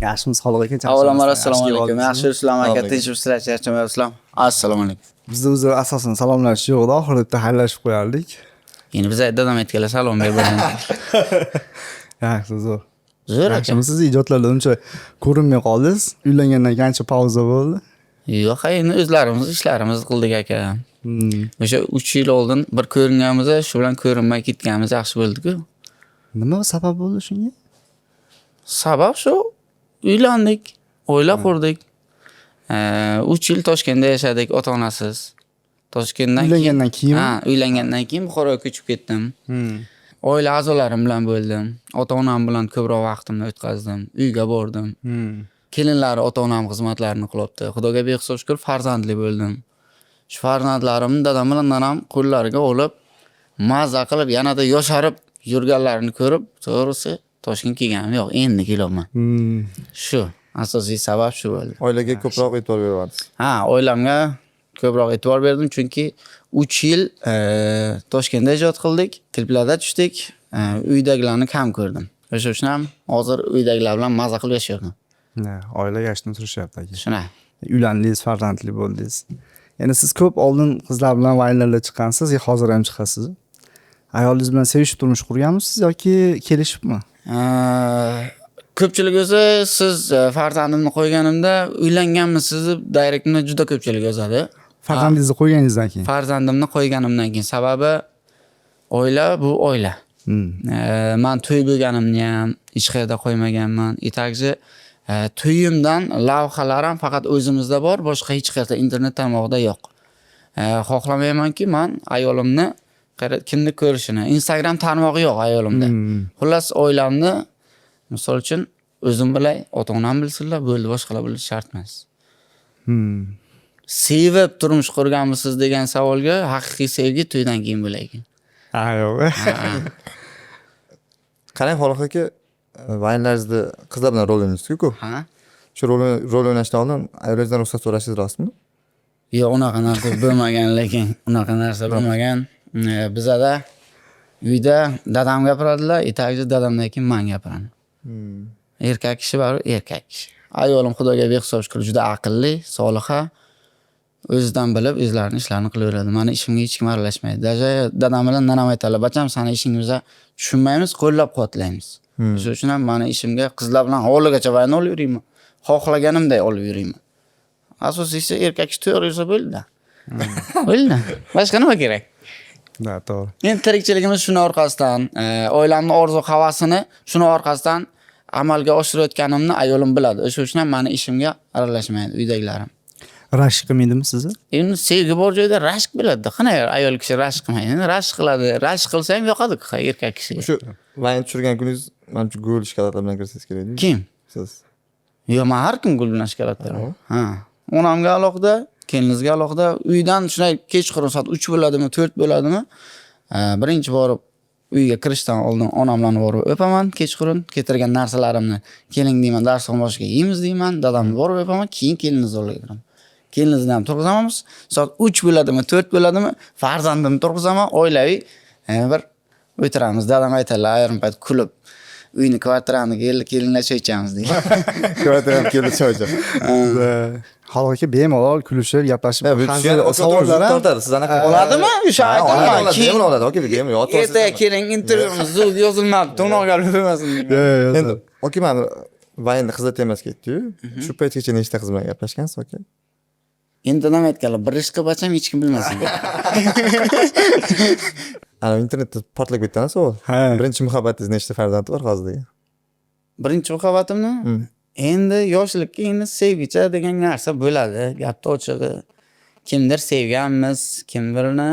Yaxshimiz, sog'lik ekan. Avvalambor assalomu alaykum. Yaxshi Islom aka, tinchliklar, charchamay Islom. Assalomu alaykum. Bizda o'zi asosan salomlashish yo'q-da, oxiratda xayrlashib qo'yardik. Endi biz dadam aytganlar salom berib bo'lgan. Yaxshi, zo'r. Zo'r aka. Yaxshimi, siz ijodlarda uncha ko'rinmay qoldingiz. Uylangandan keyin ancha pauza bo'ldi. Yo'q, endi o'zlarimiz ishlarimizni qildik aka. O'sha 3 yil oldin bir ko'ringanmiz, shu bilan ko'rinmay ketganimiz yaxshi bo'ldi-ku. Nima sabab bo'ldi shunga? Sabab shu, uylandik, oila qurdik. 3 yil Toshkentda yashadik, ota-onasiz. Toshkentdan Uylangandan keyin? Ha, uylangandan keyin Buxoroga ko'chib ketdim. Oila a'zolarim bilan bo'ldim. Ota-onam bilan ko'proq vaqtimni o'tkazdim. Uyga bordim. Kelinlari ota-onam xizmatlarini qilibdi. Xudoga behisob shukr farzandli bo'ldim. Shu farzandlarimni dadam bilan nanam qo'llariga olib, mazza qilib, yanada yosharib yurganlarini ko'rib, to'g'risi Toshkentga kelganim yo'q, endi kelyapman. Shu asosiy sabab shu bo'ldi. Oilaga ko'proq e'tibor beryapsiz. Ha, oilamga ko'proq e'tibor berdim, chunki 3 yil Toshkentda ijod qildik, kliplarda tushdik, uydagilarni kam ko'rdim. O'sha uchun ham hozir uydagilar bilan mazza qilib yashayapman. Oila yashnab turishyapti aka. Shuna. Uylandingiz, farzandli bo'ldingiz. Ya'ni siz ko'p oldin qizlar bilan vaynlarga chiqqansiz, hozir ham chiqasiz. Ayolingiz bilan sevishib turmush qurganmisiz yoki kelishibmi? Ko'pchilik o'zi siz farzandimni qo'yganimda uylanganmisiz deb direktni juda ko'pchilik yozadi. Farzandingizni qo'yganingizdan keyin. Farzandimni qo'yganimdan keyin. Sababi oila bu oila. Men to'y bo'lganimni ham hech qayerda qo'ymaganman. Etakchi to'yimdan lavhalar ham faqat o'zimizda bor, boshqa hech qayerda internet tarmog'ida yo'q. Xohlamaymanki men ayolimni kimni ko'rishini, Instagram tarmog'i yo'q ayolimda. Xullas oilamni misol uchun o'zim bilay, ota-onam bilsinlar, bo'ldi, boshqalar bilishi shart emas. Sevib turmush qurganmisiz degan savolga haqiqiy sevgi to'ydan keyin bo'laydi. Ha, yo'q. Qarang, Xoliq aka, vaynlaringizda qizlar bilan rol o'ynaysiz-ku. Ha? Shu rol o'ynashdan oldin ayolingizdan ruxsat so'rashingiz rostmi? Yo'q, unaqa narsa bo'lmagan, lekin unaqa narsa bo'lmagan. Bizada uyda dadam gapiradilar, etakchi dadamdan keyin men gapiraman. Erkak kishi baribir erkak kishi. Ayolim Xudoga behisob shukr juda aqlli, soliha. O'zidan bilib, o'zlarining ishlarini qilaveradi. Meni ishimga hech kim aralashmaydi. Dadam bilan nanam aytadilar, "Bacham, seni ishingizga tushunmaymiz, qo'llab-quvvatlaymiz." Shuning uchun ham meni ishimga qizlar bilan hovligacha vayron olib yurayman. Xohlaganimday olib yurayman. Asosiysi erkak kishi to'g'ri yursa bo'ldi-da. Bo'ldi. Boshqa nima kerak? Da, to'g'ri. Endi tirikchiligimiz shuni orqasidan, oilamning orzu-havasini shuni orqasidan amalga oshirayotganimni ayolim biladi. O'sha uchun ham meni ishimga aralashmaydi uydagilarim. Rashk qilmaydimi sizni? Endi sevgi bor joyda rashk bo'ladi. Qanday ayol kishi rashk qilmaydi? Rashk qiladi. Rashk qilsa ham yoqadi erkak kishiga. Shu vayn tushirgan kuningiz menimcha gul shikolatlar bilan kirsangiz kerak. Kim? Siz. Yo'q, men har kun gul bilan shikolatlayman. Ha. Onamga alohida, kelinizga alohida, uydan shunday kechqurun soat 3 bo'ladimi, 4 bo'ladimi? Birinchi borib uyga kirishdan oldin onamlarni borib o'paman, kechqurun keltirgan narsalarimni keling deyman, darsdan boshqa yeymiz deyman, dadamni borib o'paman, keyin kelinizni olib kiraman. Kelinizni ham turg'izamiz. Soat 3 bo'ladimi, 4 bo'ladimi, farzandimni turg'izaman, oilaviy bir o'tiramiz. Dadam aytadilar, ayrim payt kulib, uyni kvartirani kelinlar choy ichamiz deydi. Kvartirani kelib choy ichamiz. Xaloq aka bemalol kulishib, gaplashib, savollar tortadi. Siz anaqa Oladimi? O'sha aytaman. Keyin oladi, aka, bemalol o'tirasiz. Ertaga keling, intervyumiz yozilmabdi, to'noqlar bo'lmasin. Endi, aka, men vaynni qizlar temas ketdi-yu. Shu paytgacha nechta qiz bilan gaplashgansiz, aka? Endi nima aytganlar, bir ish qilib bacham hech kim bilmasin. Ana internetda portlab ketgan savol. Birinchi muhabbatingiz nechta farzandi bor hozirda? Birinchi muhabbatimni? Endi yoshlikka endi sevgicha degan narsa bo'ladi. Gapni ochig'i. Kimdir sevganmiz, kimdirni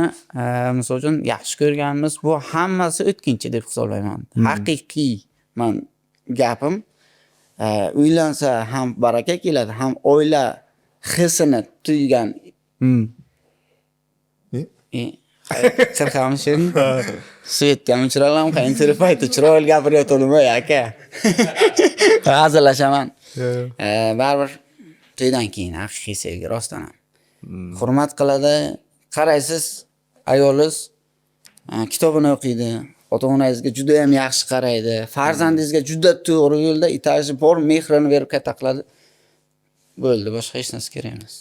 misol uchun yaxshi ko'rganmiz, bu hammasi o'tkinchi deb hisoblayman. Haqiqiy men gapim uylansa ham baraka keladi, ham oila hissini tuygan. Qirqamiz endi. Svetdan chiroylam, qayinchiri payti chiroyli gapiryotgandim-a, aka. Hazillashaman. Baribir to'ydan keyin haqiqiy sevgi rostdan ham. Hurmat qiladi. Qaraysiz, ayolingiz kitobini o'qiydi, ota-onangizga juda ham yaxshi qaraydi, farzandingizga juda to'g'ri yo'lda itaji bor mehrini berib katta qiladi. Bo'ldi, boshqa hech narsa kerak emas.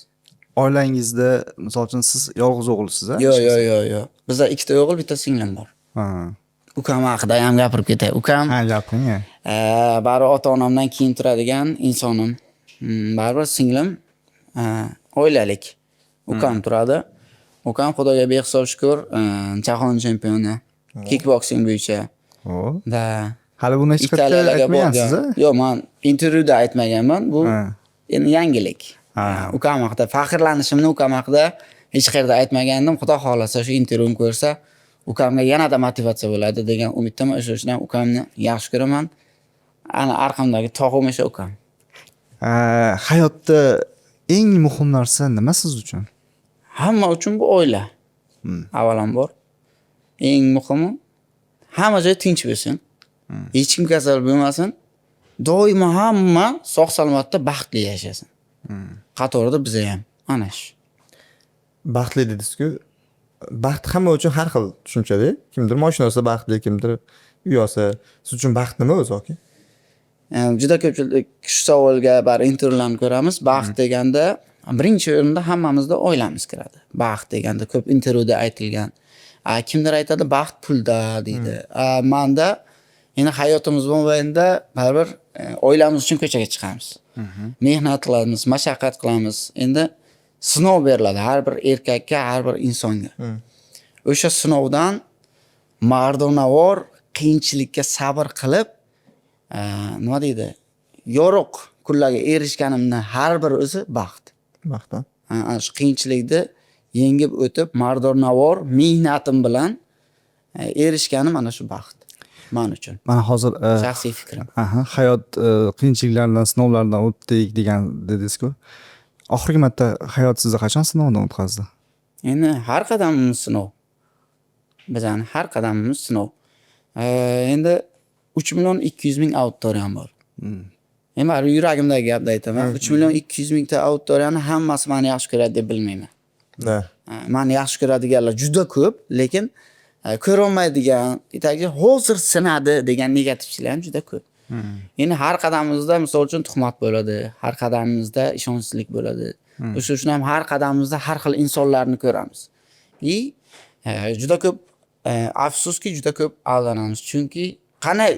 Oilangizda, misol uchun siz yolg'iz o'g'ilsiz, a? Yo'q. Bizda ikkita o'g'il, bitta singlim bor. Ha. Ukam haqida ham gapirib ketay. Ukam Ha, gapiring. baribir ota-onamdan keyin turadigan insonim. Baribir singlim oilalik. Ukam turadi. Ukam Xudoga behisob shukr, jahon chempioni. Kickboxing bo'yicha. O. Da Hali buni hech qayerda aytmagansiz, a? Yo'q, men intervyuda aytmaganman. Bu Ha. endi yangilik. Ha. Ukam haqida faxrlanishimni ukam haqida hech qayerda aytmagandim. Xudo xolasa shu intervyuni ko'rsa, ukamga yanada motivatsiya bo'ladi degan umiddaman. O'sha uchun ham ukamni yaxshi ko'raman. Ana orqamdagi tog'im o'sha ukam. Hayotda eng muhim narsa nima siz uchun? Hamma uchun bu oila. Avvalambor. Eng muhimi hamma joy tinch bo'lsin. Hech kim kasal bo'lmasin. Doimo hamma sog' salomatda baxtli yashasin. Qatorida biz ham ana shu. Baxtli dedingiz-ku. Baxt hamma uchun har xil tushunchada. Kimdir mashina olsa baxtli, kimdir uy olsa. Siz uchun baxt nima o'zi aka? Juda ko'pchilik shu savolga bar intervyularni ko'ramiz. Baxt deganda birinchi o'rinda hammamizda oilamiz kiradi. Baxt deganda ko'p intervyuda aytilgan. Kimdir aytadi baxt pulda deydi. Menda endi hayotimiz mobaynida baribir oilamiz uchun ko'chaga chiqamiz. Mehnat qilamiz, mashaqqat qilamiz. Endi sinov beriladi har bir erkakka, har bir insonga. O'sha sinovdan mardonavor qiyinchilikka sabr qilib, nima deydi? Yorug' kunlarga erishganimni har bir o'zi baxt. Baxt. Shu qiyinchilikni yengib o'tib, mardonavor mehnatim bilan erishganim ana shu baxt. Men uchun. Mana hozir Shaxsiy fikrim. hayot qiyinchiliklardan, sinovlardan o'tdik degan dedingiz-ku. Oxirgi marta hayot sizni qachon sinovdan o'tkazdi? Endi har qadamimiz sinov. Bizani har qadamimiz sinov. Endi 3.200.000 auditoriyam bor. Men bari yuragimdagi gapni aytaman. 3.200.000 ta auditoriyani hammasi meni yaxshi ko'radi deb bilmayman. Da. Meni yaxshi ko'radiganlar juda ko'p, lekin ko'ra olmaydigan, itagiga hozir sinadi degan negativchilar ham juda ko'p. Endi har qadamimizda misol uchun tuhmat bo'ladi, har qadamimizda ishonchsizlik bo'ladi. O'sha uchun ham har qadamimizda har xil insonlarni ko'ramiz. Juda ko'p afsuski juda ko'p aldanamiz. Chunki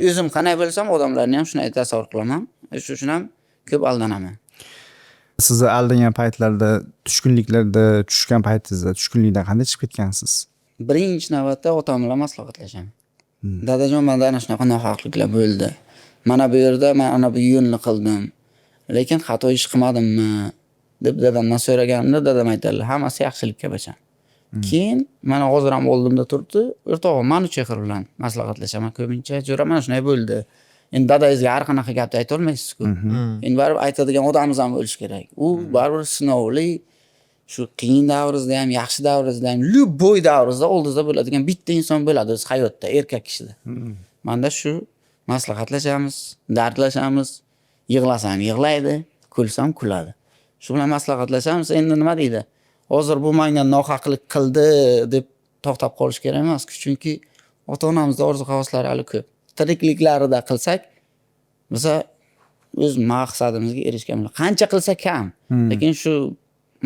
o'zim qanday bo'lsam, odamlarni ham shunday tasavvur qilaman. O'sha uchun ham ko'p aldanaman. Sizni aldangan paytlarda, tushkunliklarda tushgan paytingizda tushkunlikdan qanday chiqib ketgansiz? Birinchi navbatda otam bilan maslahatlashaman. Dadajon, menda ana shunaqa nohaqliklar bo'ldi. Mana bu yerda men ana bu yo'lni qildim. Lekin xato ish qilmadimmi deb dadamdan so'raganimda dadam aytadilar, hammasi yaxshilikka bacham. Keyin mana hozir ham oldimda turibdi, o'rtog'im men uch bilan maslahatlashaman ko'pincha. Jo'ra mana shunday bo'ldi. Endi dadangizga har qanaqa gapni ayta olmaysiz-ku. Endi baribir aytadigan odamimiz ham bo'lish kerak. U baribir sinovli, shu qiyin davringizda ham, yaxshi davringizda ham, любой davringizda oldingizda bo'ladigan bitta inson bo'ladi o'z hayotda, erkak kishida. Menda shu maslahatlashamiz, dardlashamiz, yig'lasam yig'laydi, kulsam kuladi. Shu bilan maslahatlashamiz. Endi nima deydi? Hozir bu menga nohaqlik qildi deb to'xtab qolish kerak emas, chunki ota-onamizda orzu-havaslari hali ko'p. Tirikliklarida qilsak, biza o'z maqsadimizga erishganmiz. Qancha qilsa kam. Lekin shu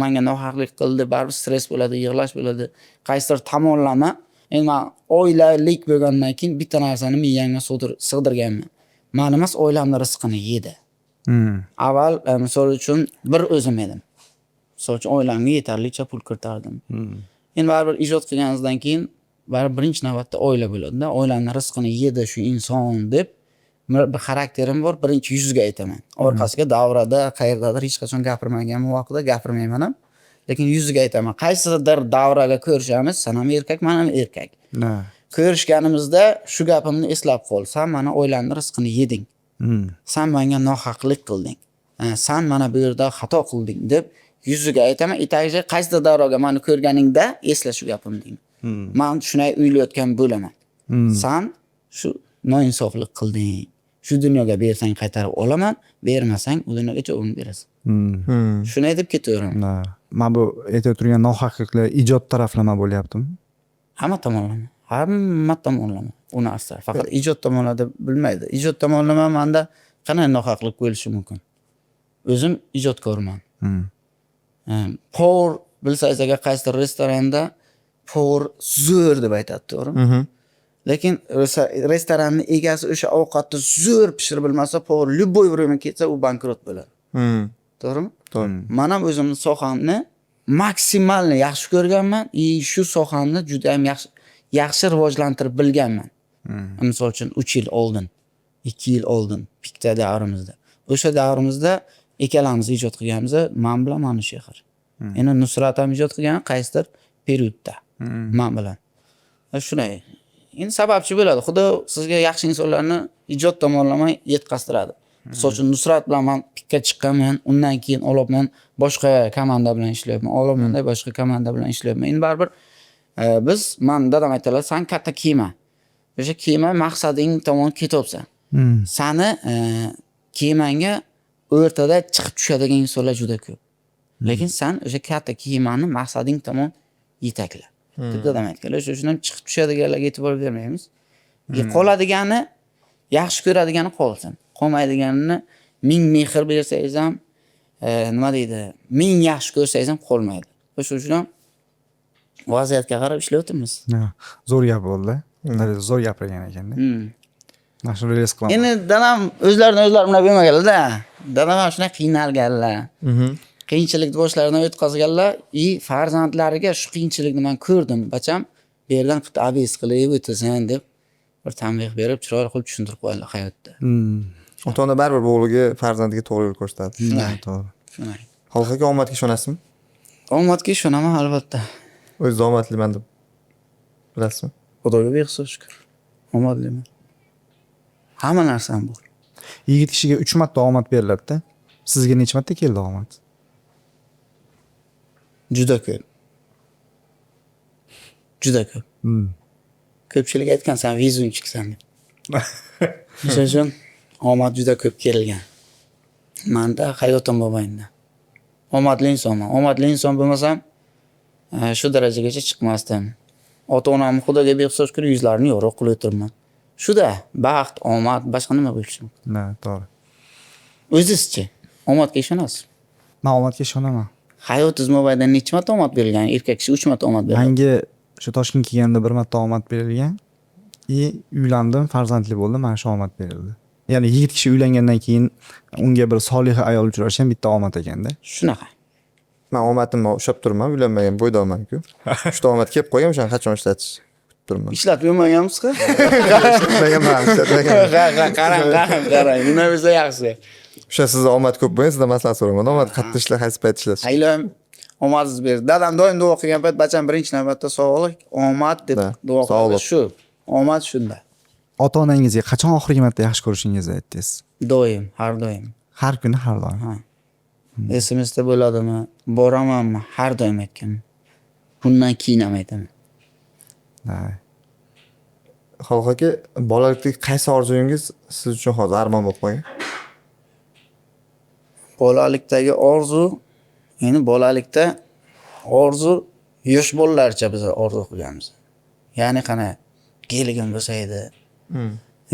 menga nohaqlik qildi, baribir stress bo'ladi, yig'lash bo'ladi. Qaysidir tomonlama, endi men oilalik bo'lgandan keyin bitta narsani miyamga sig'dirganman. Men emas, oilamning rizqini yedi. Avval misol uchun bir o'zim edim. Misol uchun oilamga yetarlicha pul kiritardim. Endi baribir ijod qilganingizdan keyin baribir birinchi navbatda oila bo'ladi-da. Oilamning rizqini yedi shu inson deb bir xarakterim bor, birinchi yuzga aytaman. Orqasiga davrada, qayerdadir hech qachon gapirmagan vaqtida gapirmayman ham. Lekin yuziga aytaman. Qaysidir davraga ko'rishamiz, sen ham erkak, men ham erkak. Ko'rishganimizda shu gapimni eslab qol. Sen mana oilamning rizqini yeding. Sen menga nohaqlik qilding. Sen mana bu yerda xato qilding deb yuziga aytaman. Itagiga qaysidir davraga meni ko'rganingda esla shu gapimni deyman. Men shunday o'ylayotgan bo'laman. Sen shu noinsoflik qilding. Shu dunyoga bersang qaytarib olaman, bermasang u dunyoga javob berasan. Shunday deb ketaveraman. Men bu aytib turgan nohaqliklar ijod taraflama bo'lyaptimi? Hamma tomonlama. u narsa. Faqat ijod tomonida bilmaydi. Ijod tomonlama menda qanday nohaqlik bo'lishi mumkin? O'zim ijodkorman. Povur bilsangiz agar qaysidir restoranda povur zo'r deb aytadi, to'g'rimi? Lekin restoranning egasi o'sha ovqatni zo'r pishirib bilmasa, povur любой время ketsa u bankrot bo'ladi. To'g'rimi? To'g'ri. Men ham o'zimning sohamni maksimalni yaxshi ko'rganman, shu sohamni juda ham yaxshi rivojlantirib bilganman. Misol uchun 3 yil oldin, 2 yil oldin pikta davrimizda. O'sha davrimizda ikkalamiz ijod qilganmiz, men bilan mana shu yer. Endi Nusrat ham ijod qilgan qaysidir periodda. Men bilan. Shunday. Endi sababchi bo'ladi. Xudo sizga yaxshi insonlarni ijod tomonlama yetkaztiradi. Misol uchun Nusrat bilan men pikka chiqqanman, undan keyin olibman boshqa komanda bilan ishlayapman. Olibmanda boshqa komanda bilan ishlayapman. Endi baribir biz men dadam aytadilar, sen katta kema. O'sha kema maqsading tomon ketyapsan. Sani kemanga o'rtada chiqib tushadigan insonlar juda ko'p. Lekin sen o'sha katta kemani maqsading tomon yetakla. deb dadam aytganlar. O'sha shundan chiqib tushadiganlarga e'tibor bermaymiz. Qoladigani, yaxshi ko'radigani qolsin. Qolmaydiganini ming mehr bersangiz ham, nima deydi, ming yaxshi ko'rsangiz ham qolmaydi. O'sha uchun vaziyatga qarab ishlayapmiz. Zo'r gap bo'ldi. Zo'r gapirgan ekanda. Mana shuni relis qilaman. Endi dadam o'zlaridan o'zlari bilan bermaganlar-da. Dadam ham shunday qiynalganlar. Qiyinchilikni boshlaridan o'tkazganlar, farzandlariga shu qiyinchilikni men ko'rdim. Bacham bu yerdan abis qilib o'tasan deb bir tanbeh berib, chiroyli qilib tushuntirib qo'ydilar hayotda. Ota-ona baribir o'g'liga, farzandiga to'g'ri yo'l ko'rsatadi. To'g'ri. Shunday. Xalqqa omadga ishonasizmi? Omadga ishonaman albatta. O'z omadliman deb bilasizmi? Xudoga behisob shukr. Omadliman. Hamma narsam bor. Yigit kishiga 3 marta omad beriladi-da. Sizga necha marta keldi omad? Juda ko'p. Juda ko'p. Ko'pchilik aytgan, sen vizunchiksan deb. O'sha uchun omad juda ko'p kelgan. Menda hayotim bo'lmaydi. Omadli insonman. Omadli inson bo'lmasam, shu darajagacha chiqmasdim. Ota-onam Xudoga behisob shukr yuzlarini yorug' qilib o'tirman. Shuda baxt, omad, boshqa nima bo'lishi mumkin? To'g'ri. O'zingizchi omadga ishonasiz? Men omadga ishonaman. Hayotingiz mobaynida necha marta omad berilgan? Erkak kishi 3 marta omad bergan. Menga shu Toshkentga kelganda 1 marta omad berilgan. Uylandim, farzandli bo'ldim, mana shu omad berildi. Ya'ni yigit kishi uylangandan keyin unga bir soliha ayol uchrashi ham bitta omad ekanda. Shunaqa. Men omadimni ushlab turman, uylanmagan bo'ydoqman-ku. Uchta omad kelib qo'ygan, o'shani qachon ishlatish kutib turman. Ishlatib yurmaganmiz-ku? Ishlamagan. Qarang. Nima bo'lsa yaxshi. O'sha sizda omad ko'p bo'lsa, sizdan maslahat so'rayman. Omad qayerda ishlar, qaysi payt ishlasiz? Aylam omadsiz berdi. Dadam doim duo qilgan payt bacham birinchi navbatda sog'lik, omad deb duo qildi. Shu. Omad shunda. Ota-onangizga qachon oxirgi marta yaxshi ko'rishingizni aytdingiz? Doim, har doim. Har kuni, har doim. Ha. SMSda bo'ladimi? Boramanmi? Har doim aytganman. Bundan keyin ham aytaman. Xalqqa bolalikdagi qaysi orzungiz siz uchun hozir armon bo'lib qolgan? Bolalikdagi orzu, ya'ni bolalikda orzu yosh bolalarcha biz orzu qilganmiz. Ya'ni qana keligim bo'lsa edi,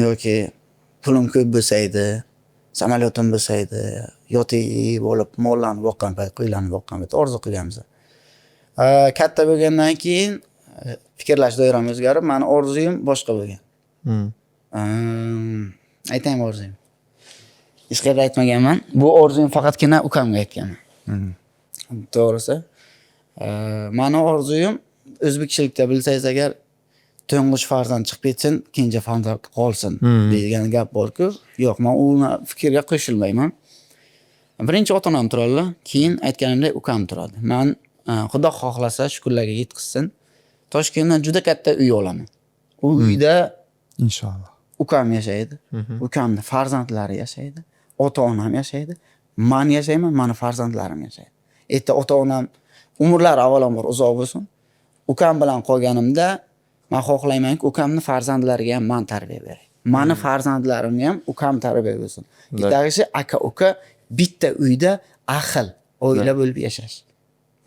yoki pulim ko'p bo'lsa edi, samolyotim bo'lsa edi, yoki bo'lib mollarni boqqan payt, qo'ylarni boqqan payt orzu qilganmiz. Katta bo'lgandan keyin fikrlash doiram o'zgarib, meni orzuyim boshqa bo'lgan. Aytaymi orzuyim? Hech qayerda aytmaganman. Bu orzuyim faqatgina ukamga aytganman. To'g'risi. Meni orzuyim o'zbekchilikda bilsangiz agar to'ng'ich farzand chiqib ketsin, kenja farzand qolsin degan gap bor-ku. Yo'q, men u fikrga qo'shilmayman. Birinchi ota-onam turadilar, keyin aytganimdek ukam turadi. Men Xudo xohlasa shu kunlarga yetkazsin, Toshkentdan juda katta uy olaman. U uyda inshaalloh ukam yashaydi, ukamning farzandlari yashaydi, ota-onam yashaydi, men yashayman, meni farzandlarim yashaydi. Erta ota-onam umrlari avvalambor uzoq bo'lsin. Ukam bilan qolganimda men xohlaymanki, ukamning farzandlariga ham men tarbiya beray. Meni farzandlarimga ham ukam tarbiya bersin. Ikkitasi aka-uka bitta uyda ahil oila bo'lib yashash.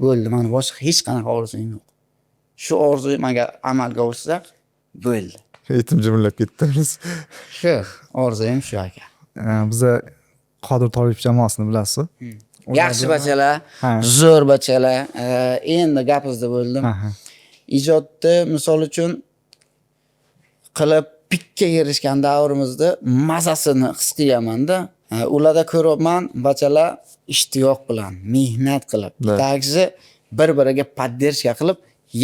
Bo'ldi, men boshqa hech qanaqa orzum yo'q. Shu orzu agar amalga oshsa, bo'ldi. Etim jimirlab ketdi biz. Shu orzuyim shu aka. Biza Qodir Tolipov jamoasini bilasiz. Yaxshi bachalar, Ha. zo'r bachalar. Endi gapingizda bo'ldim. Aha. Ijodni misol uchun qilib pikka erishgan davrimizda mazasini his qilyapman-da. Ularda ko'ryapman bachalar ishtiyoq bilan, mehnat qilib, Да. tagisi bir-biriga podдержка qilib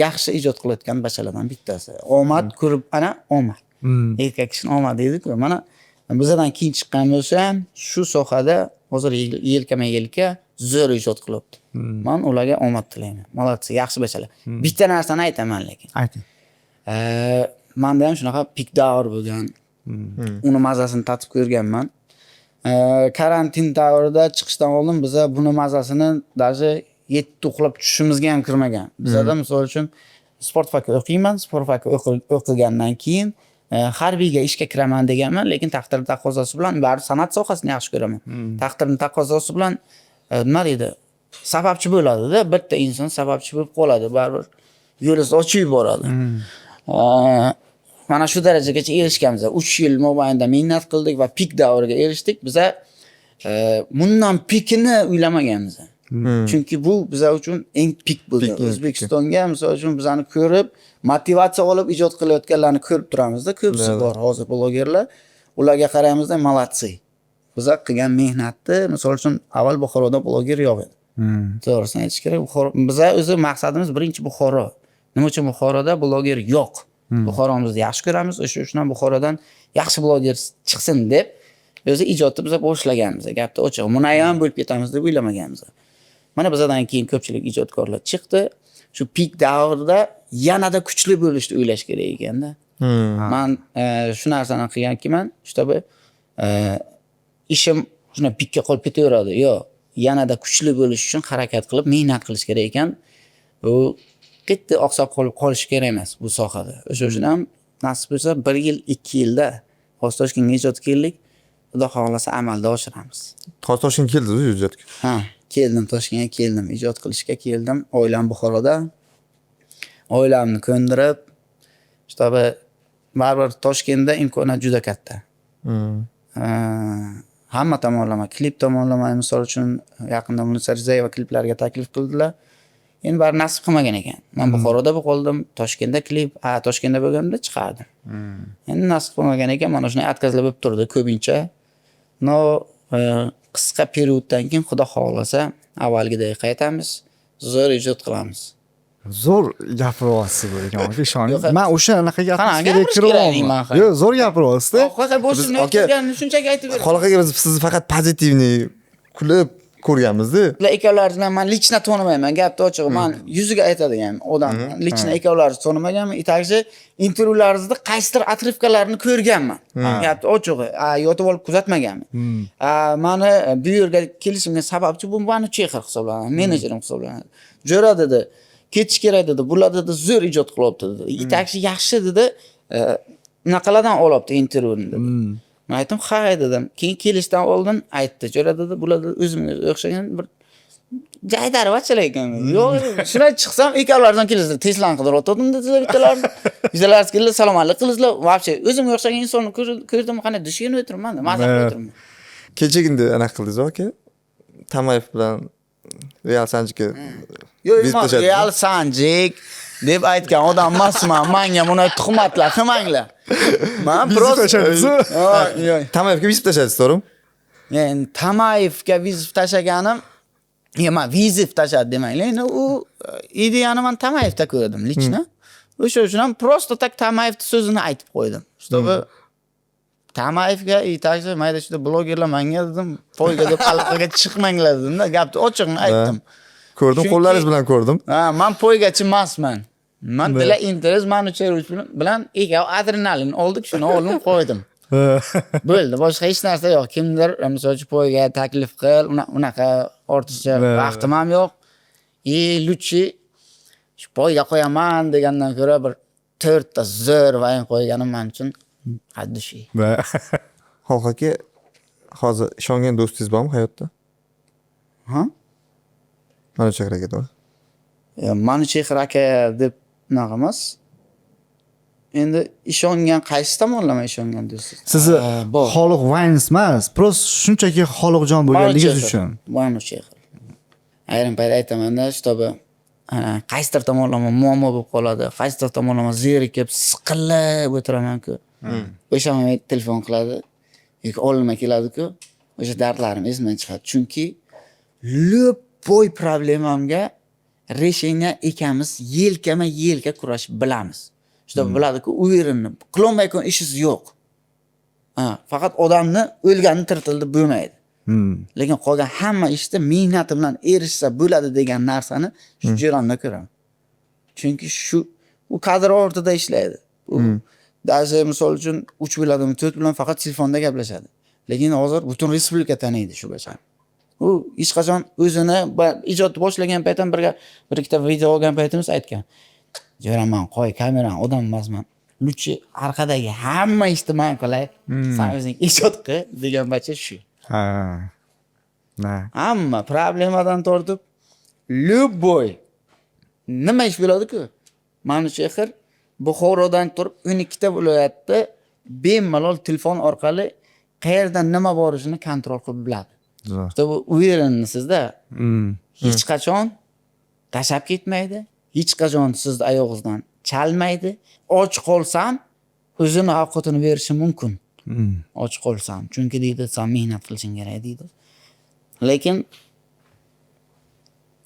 yaxshi ijod qilayotgan bachalardan bittasi. Omad ko'rib ana omad. Erkak kishining omadi edi-ku. Mana bizdan keyin chiqqan bo'lsa ham shu sohada hozir yelkama-yelka zo'r ijod qilyapti. Men ularga omad tilayman. Молодцы, yaxshi bachalar. Bitta narsani aytaman lekin. Ayting. Menda ham shunaqa pik davr bo'lgan. Uni mazasini tatib ko'rganman. Karantin davrida chiqishdan oldin biza buni mazasini даже yetti uxlab tushimizga ham kirmagan. Bizada misol uchun sport fakı o'qiyman, sport fakı o'qigandan keyin harbiyga ishga kiraman deganman, lekin taqdir taqozosi bilan bari san'at sohasini yaxshi ko'raman. Taqdirning taqozosi bilan nima deydi? Sababchi bo'ladi-da, bitta inson sababchi bo'lib qoladi, baribir yo'lini ochib yuboradi. Mana shu darajagacha erishganmiz. 3 yil mobaynida mehnat qildik va pik davriga erishdik. Biza bundan pikini o'ylamaganmiz. Chunki bu bizlar uchun eng pik bo'ldi. O'zbekistonga misol uchun bizani ko'rib, motivatsiya olib ijod qilayotganlarni ko'rib turamizda, ko'psi bor hozir blogerlar. Ularga qaraymizda, молодцы. Bizlar qilgan mehnatni, misol uchun avval Buxoroda bloger yo'q edi. To'g'risini aytish kerak. Bizlar o'zi maqsadimiz birinchi Buxoro. Nima uchun Buxoroda bloger yo'q? Buxoromizni yaxshi ko'ramiz, o'sha uchun ham Buxorodan yaxshi bloger chiqsin deb o'zi ijodni biz boshlaganmiz. Gapni ochiq. Buni ham bo'lib ketamiz deb o'ylamaganmiz. Mana bizdan keyin ko'pchilik ijodkorlar chiqdi. Shu pik davrida yanada kuchli bo'lishni o'ylash kerak ekanda. Men shu narsani qilganman, shtabi ishim shuna pikka qolib ketaveradi. Yo'q, yanada kuchli bo'lish uchun harakat qilib mehnat qilish kerak ekan. Bu qit'i oqsab qolish kerak emas bu sohada. O'sha uchun ham nasib bo'lsa 1 yil, 2 yilda Toshkentga ijod keldik. Xudo xolasa amalda oshiramiz. Toshkentga keldingiz ijodga? Ha, keldim Toshkentga keldim, ijod qilishga keldim. Oilam Buxoroda. Oilamni ko'ndirib, shtabi baribir Toshkentda imkoniyat juda katta. Hamma tomonlama, klip tomonlama, misol uchun yaqinda Munisa Rizayeva kliplariga taklif qildilar. Endi bari nasib qilmagan ekan. Men Buxoroda qoldim, Toshkentda klip, Toshkentda bo'lganimda chiqardim. Endi nasib qilmagan ekan, mana shunday atkazlar bo'lib turdi ko'pincha. Qisqa perioddan keyin Xudo xolasa avvalgidek qaytamiz, zo'r ijod qilamiz. Zo'r gapiryapsiz bu ekan, ishoning. Men o'sha anaqa Qanaqa gapirishga kiryapman. Yo'q, zo'r gapiryapsiz-da. Xo'ja, boshimni o'tkazganini shunchaki aytib bering. Xalqaga biz sizni faqat pozitivniy kulib ko'rganmiz-da. Ular ikkovlarini men lichna tonimayman, gapni ochig'i. Men yuziga aytadigan odam. Lichna ikkovlarini tonimaganman. Itakchi intervyularingizda qaysidir atrifkalarini ko'rganman. Gapni ochig'i, yotib olib kuzatmaganman. Meni bu yerga kelishimga sababchi bu meni chexir hisoblanadi, menejerim hisoblanadi. Jo'ra dedi, ketish kerak dedi. Bular dedi zo'r ijod qilyapti dedi. Itakchi yaxshi dedi. Naqalardan olyapti intervyuni dedi. Men aytdim, "Ha" dedim. Keyin kelishdan oldin aytdi. Jo'ra dedi, bular o'zimga o'xshagan bir jaydarvachalar ekan. Yo'q, shunday chiqsam ikkovlaridan kelasizlar. Teslani qidirib o'tirdim dedilar bittalarni. Bizlarga keldi, salom-alik qildizlar. Vobshe o'zimga o'xshagan insonni ko'rdim, qanday dushgan o'tirman, mazza o'tirman. Kechagina anaqa qildingiz aka. Tamayev bilan Real Sanjikka Yo'q, Real Sanjik deb aytgan odam emasman. Menga buni tuhmatlar qilmanglar. Men просто Tamayevga vizit tashladingiz, to'g'rimi? Yani Tamayevga vizit tashlaganim, men vizit tashladi demanglar. Endi u ideyani men Tamayevda ko'rdim, lichna. O'sha uchun ham просто tak Tamayevning so'zini aytib qo'ydim. Чтобы Tamayevga aytishdi, mayda shunda blogerlar menga dedim, poyga deb aloqaga chiqmanglar dedim-da, gapni ochiqni aytdim. Ko'rdim, qo'llaringiz bilan ko'rdim. Men poygachi emasman. Men bila interes mani uchirish bilan adrenalin oldik, shuni olib qo'ydim. Bo'ldi, boshqa hech narsa yo'q. Kimdir misol uchun poyga taklif qil, unaqa ortiqcha vaqtim ham yo'q. Luchi shu poyga qo'yaman degandan ko'ra bir 4 ta zo'r vayn qo'yganim men uchun haddishi. Xalq aka, hozir ishongan do'stingiz bormi hayotda? Ha? Mana chaqir aka, to'g'ri? Mani chexir aka deb naqamas. endi ishongan qaysi tomonlama ishongan deysiz? Sizni bor. Xoliq Vines emas, prosta shunchaki Xoliqjon bo'lganligingiz uchun. Mana shu xil. Ayrim payt aytaman-da, shtobi qaysidir tomonlama muammo bo'lib qoladi, qaysidir tomonlama zerikib, siqilib o'tiraman-ku. O'sha telefon qiladi yoki olimga keladi-ku, o'sha dardlarim esimdan chiqadi. Chunki любой problemamga решение ekamiz yelkama-yelka kurashib bilamiz. Shunda biladi-ku, u yerini qilolmayotgan ishingiz yo'q. Faqat odamni o'lganini tiritildi bo'lmaydi. Lekin qolgan hamma ishda mehnati bilan erishsa bo'ladi degan narsani shu jarayonda ko'raman. Chunki u kadr ortida ishlaydi. Даже misol uchun 3 biladimi 4 bilan faqat telefonda gaplashadi. Lekin hozir butun respublika taniydi shu bachani. U hech qachon o'zini ijodni boshlagan paytdan bir ikkita video olgan paytimiz aytgan. Jo'raman, qo'y kamerani, odam emasman. Luchi orqadagi hamma ishni men qilay. Sen o'zing ijod qil degan bacha shu. Ha. Hamma problemadan tortib любой nima ish bo'ladi-ku? Mana shu axir Buxorodan turib 12 ta viloyatda bemalol telefon orqali qayerdan nima borishini kontrol qilib biladi. Işte bu uverenlisizda hech qachon tashab ketmaydi, hech qachon sizni oyog'ingizdan chalmaydi. Och qolsam o'zini ovqatini berishi mumkin. Och qolsam, chunki deydi, sen mehnat qilishing kerak deydi. Lekin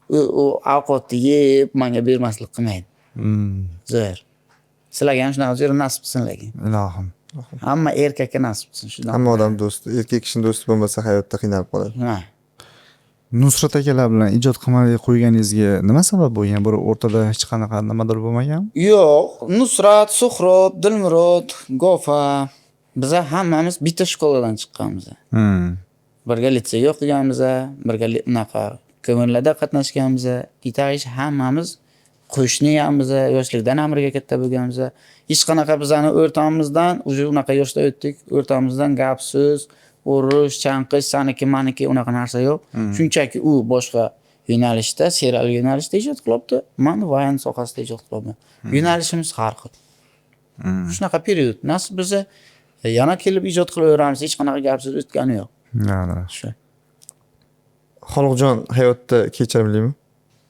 u ovqatni yeb menga bermaslik qilmaydi. Zo'r. Sizlarga ham shunaqa jo'ra nasib qilsin lekin. Ilohim. Hamma erkakka nasib qilsin shundan. Hamma odam do'sti, erkak kishining do'sti bo'lmasa hayotda qiynalib qoladi. Nusrat akalar bilan ijod qilmay qo'yganingizga nima sabab bo'lgan? Bir o'rtada hech qanaqa nimadir bo'lmagan? Yo'q, Nusrat, Suhrob, Dilmurod, Gofa biz hammamiz bitta shkoladan chiqqanmiz. Birga litseyga o'qiganmiz, birga unaqa ko'mirlarda qatnashganmiz. Itayish hammamiz qo'shniyamiz, yoshlikdan ham birga katta bo'lganmiz. Hech qanaqa bizani o'rtamizdan, o'sha unaqa yoshda o'tdik, o'rtamizdan gap so'z, urush, chanqish, saniki, maniki unaqa narsa yo'q. Shunchaki u boshqa yo'nalishda, serial yo'nalishda ijod qilibdi. Men vayn sohasida ijod qilaman. Yo'nalishimiz har xil. Shunaqa period. Nasib biza yana kelib ijod qilaveramiz, hech qanaqa gapsiz o'tgani yo'q. Shu. Xoliqjon hayotda kechirimlimi?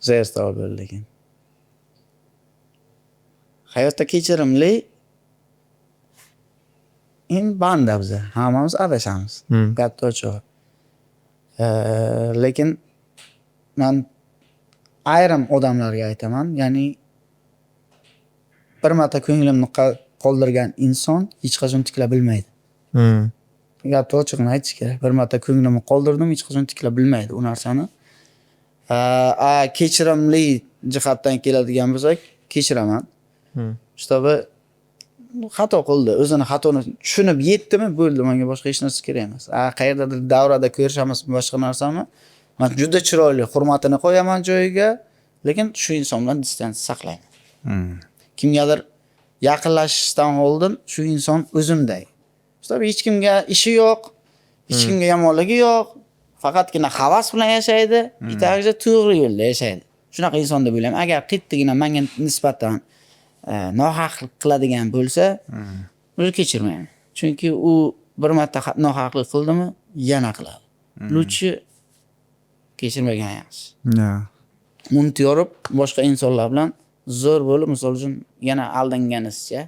Zo'r savol bo'ldi lekin. Hayotda kechirimli banda biza. Hammamiz adashamiz. Katta ochiq. Lekin men ayrim odamlarga aytaman, ya'ni bir marta ko'nglimni qoldirgan inson hech qachon tikla bilmaydi. Katta ochiqni aytish kerak. Bir marta ko'nglimni qoldirdim, hech qachon tikla bilmaydi u narsani. Kechirimli jihatdan keladigan bo'lsak, kechiraman. Shtobi xato qildi, o'zini xatoni tushunib yetdimi, bo'ldi, menga boshqa hech narsa kerak emas. Qayerdadir davrada ko'rishamiz, boshqa narsami? Men juda chiroyli hurmatini qo'yaman joyiga, lekin shu inson bilan distansiya saqlayman. Kimgadir yaqinlashishdan oldin shu inson o'zimday. Shtobi hech kimga ishi yo'q, hech kimga yomonligi yo'q, faqatgina havas bilan yashaydi, bittagina to'g'ri yo'lda yashaydi. Shunaqa inson deb o'ylayman. Agar qittigina menga nisbatan nohaqlik qiladigan bo'lsa, uni kechirmayman. Chunki u bir marta nohaqlik qildimi, yana qiladi. Luchi kechirmagan yaxshi. Uni yorib boshqa insonlar bilan zo'r bo'lib, misol uchun yana aldanganizcha.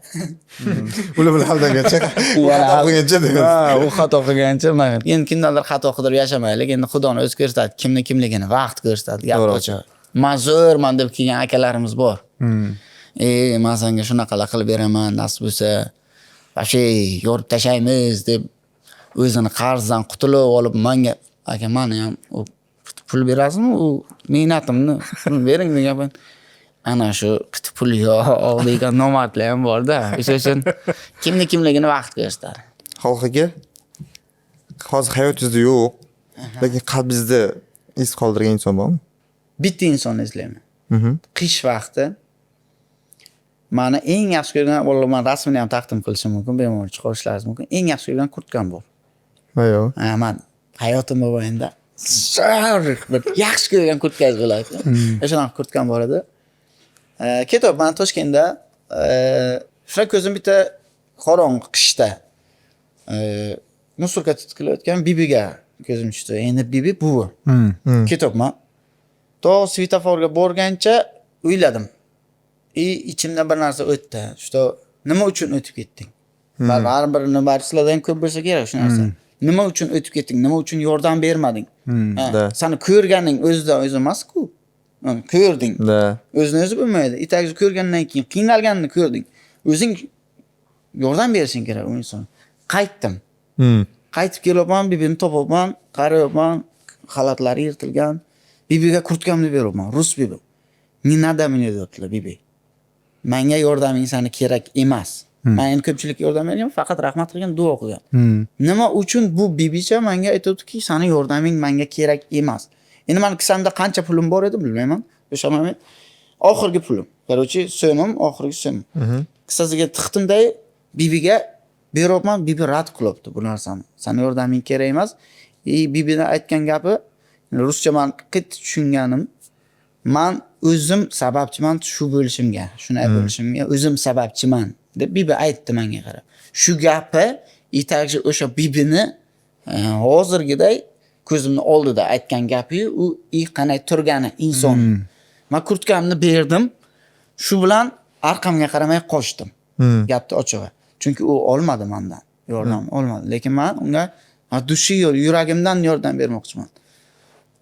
Ular bilan aldangancha, xato qilgancha degan. U xato qilgancha, endi kimdandir xato qilib yashamaylik, endi Xudoni o'zi ko'rsatadi, kimligini vaqt ko'rsatadi. Men zo'rman deb kelgan akalarimiz bor. Men senga shunaqalar qilib beraman, nasib bo'lsa, vashe yorib tashlaymiz deb o'zini qarzdan qutulib olib, menga aka, meni ham pul berasizmi? U mehnatimni pul bering degan. Ana shu pul yo'q degan nomardlar ham bor-da. O'sha uchun kimligini vaqt ko'rsatadi. Xoliq aka, hozir hayotingizda yo'q, lekin qalbingizda iz qoldirgan inson bormi? Bitta insonni izlayman. Qish vaqti meni eng yaxshi ko'rgan, vallahi men rasmini ham taqdim qilishim mumkin, bemalol chiqarishlaringiz mumkin. Eng yaxshi ko'rgan kurtkam bor. Ayo. Men hayotim mobaynida yaxshi ko'rgan kurtkangiz bo'ladi. O'shanaqa kurtkam bor edi. Kitob, men Toshkentda Shuna ko'zim bitta qorong'i qishda musorga tutqilayotgan bibiga ko'zim tushdi. Endi bibi buvi. Ketyapman. To svetoforga borgancha o'yladim. Ichimdan bir narsa o'tdi. Shu nima uchun o'tib ketding? Baribir barchalardan ko'p bo'lsa kerak shu narsa. Nima uchun o'tib ketding? Nima uchun yordam bermading? Seni ko'rganing o'zidan o'zi emas-ku. Ko'rding. O'zini o'zi bilmaydi. Itagiz ko'rgandan keyin qiynalganini ko'rding. O'zing yordam berishing kerak u inson. Qaytdim. Qaytib kelyapman, bibini topyapman, qarayapman, xalatlari yirtilgan. Bibiga kurtkamni beryapman, rus bibi. Не надо мне deyaptilar bibi. Menga yordaming seni kerak emas. Men endi ko'pchilikka yordam bergan, faqat rahmat qilgan, duo qilgan. Nima uchun bu bibicha menga aytibdiki, seni yordaming menga kerak emas. Endi men kissamda qancha pulim bor edi bilmayman. O'sha moment oxirgi pulim. Короче, so'mim, oxirgi so'mim. Qissasiga tiqdimda bibiga beryapman, bibi rad qilibdi bu narsani. Seni yordaming kerak emas. Bibidan aytgan gapi ruscha men qit tushunganim, men o'zim sababchiman shu bo'lishimga, shunday bo'lishimga o'zim sababchiman deb bibi aytdi menga qarab. Shu gapi itagiga o'sha bibini hozirgiday ko'zimni oldida aytgan gapi u qanday turgani inson. Men kurtkamni berdim. Shu bilan orqamga qaramay qochdim. Gapni ochig'i. Chunki u olmadi mendan. Yordam olmadi. Lekin men unga dushi yuragimdan yordam bermoqchiman.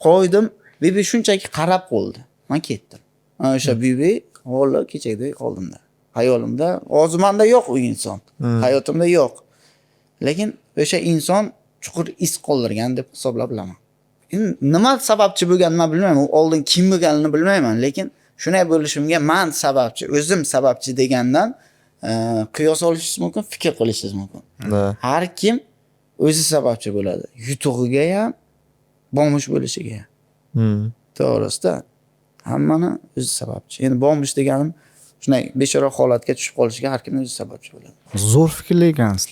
Qo'ydim. Bibi shunchaki qarab qoldi. Men ketdim. O'sha bibi holi kechagidek qoldimda. Hayolimda, o'zimda yo'q u inson. Hayotimda yo'q. Lekin o'sha inson chuqur iz qoldirgan deb hisoblab bilaman. Nima sababchi bo'lganini men bilmayman. U oldin kim bo'lganini bilmayman, lekin shunday bo'lishimga men sababchi, o'zim sababchi degandan qiyos olishingiz mumkin, fikr qilishingiz mumkin. Har kim o'zi sababchi bo'ladi. Yutug'iga ham, bomush bo'lishiga ham. To'g'risida hammani o'zi sababchi. Endi bomush deganim shunday bechora holatga tushib qolishiga har kim o'zi sababchi bo'ladi. Zo'r fikrlar ekansiz.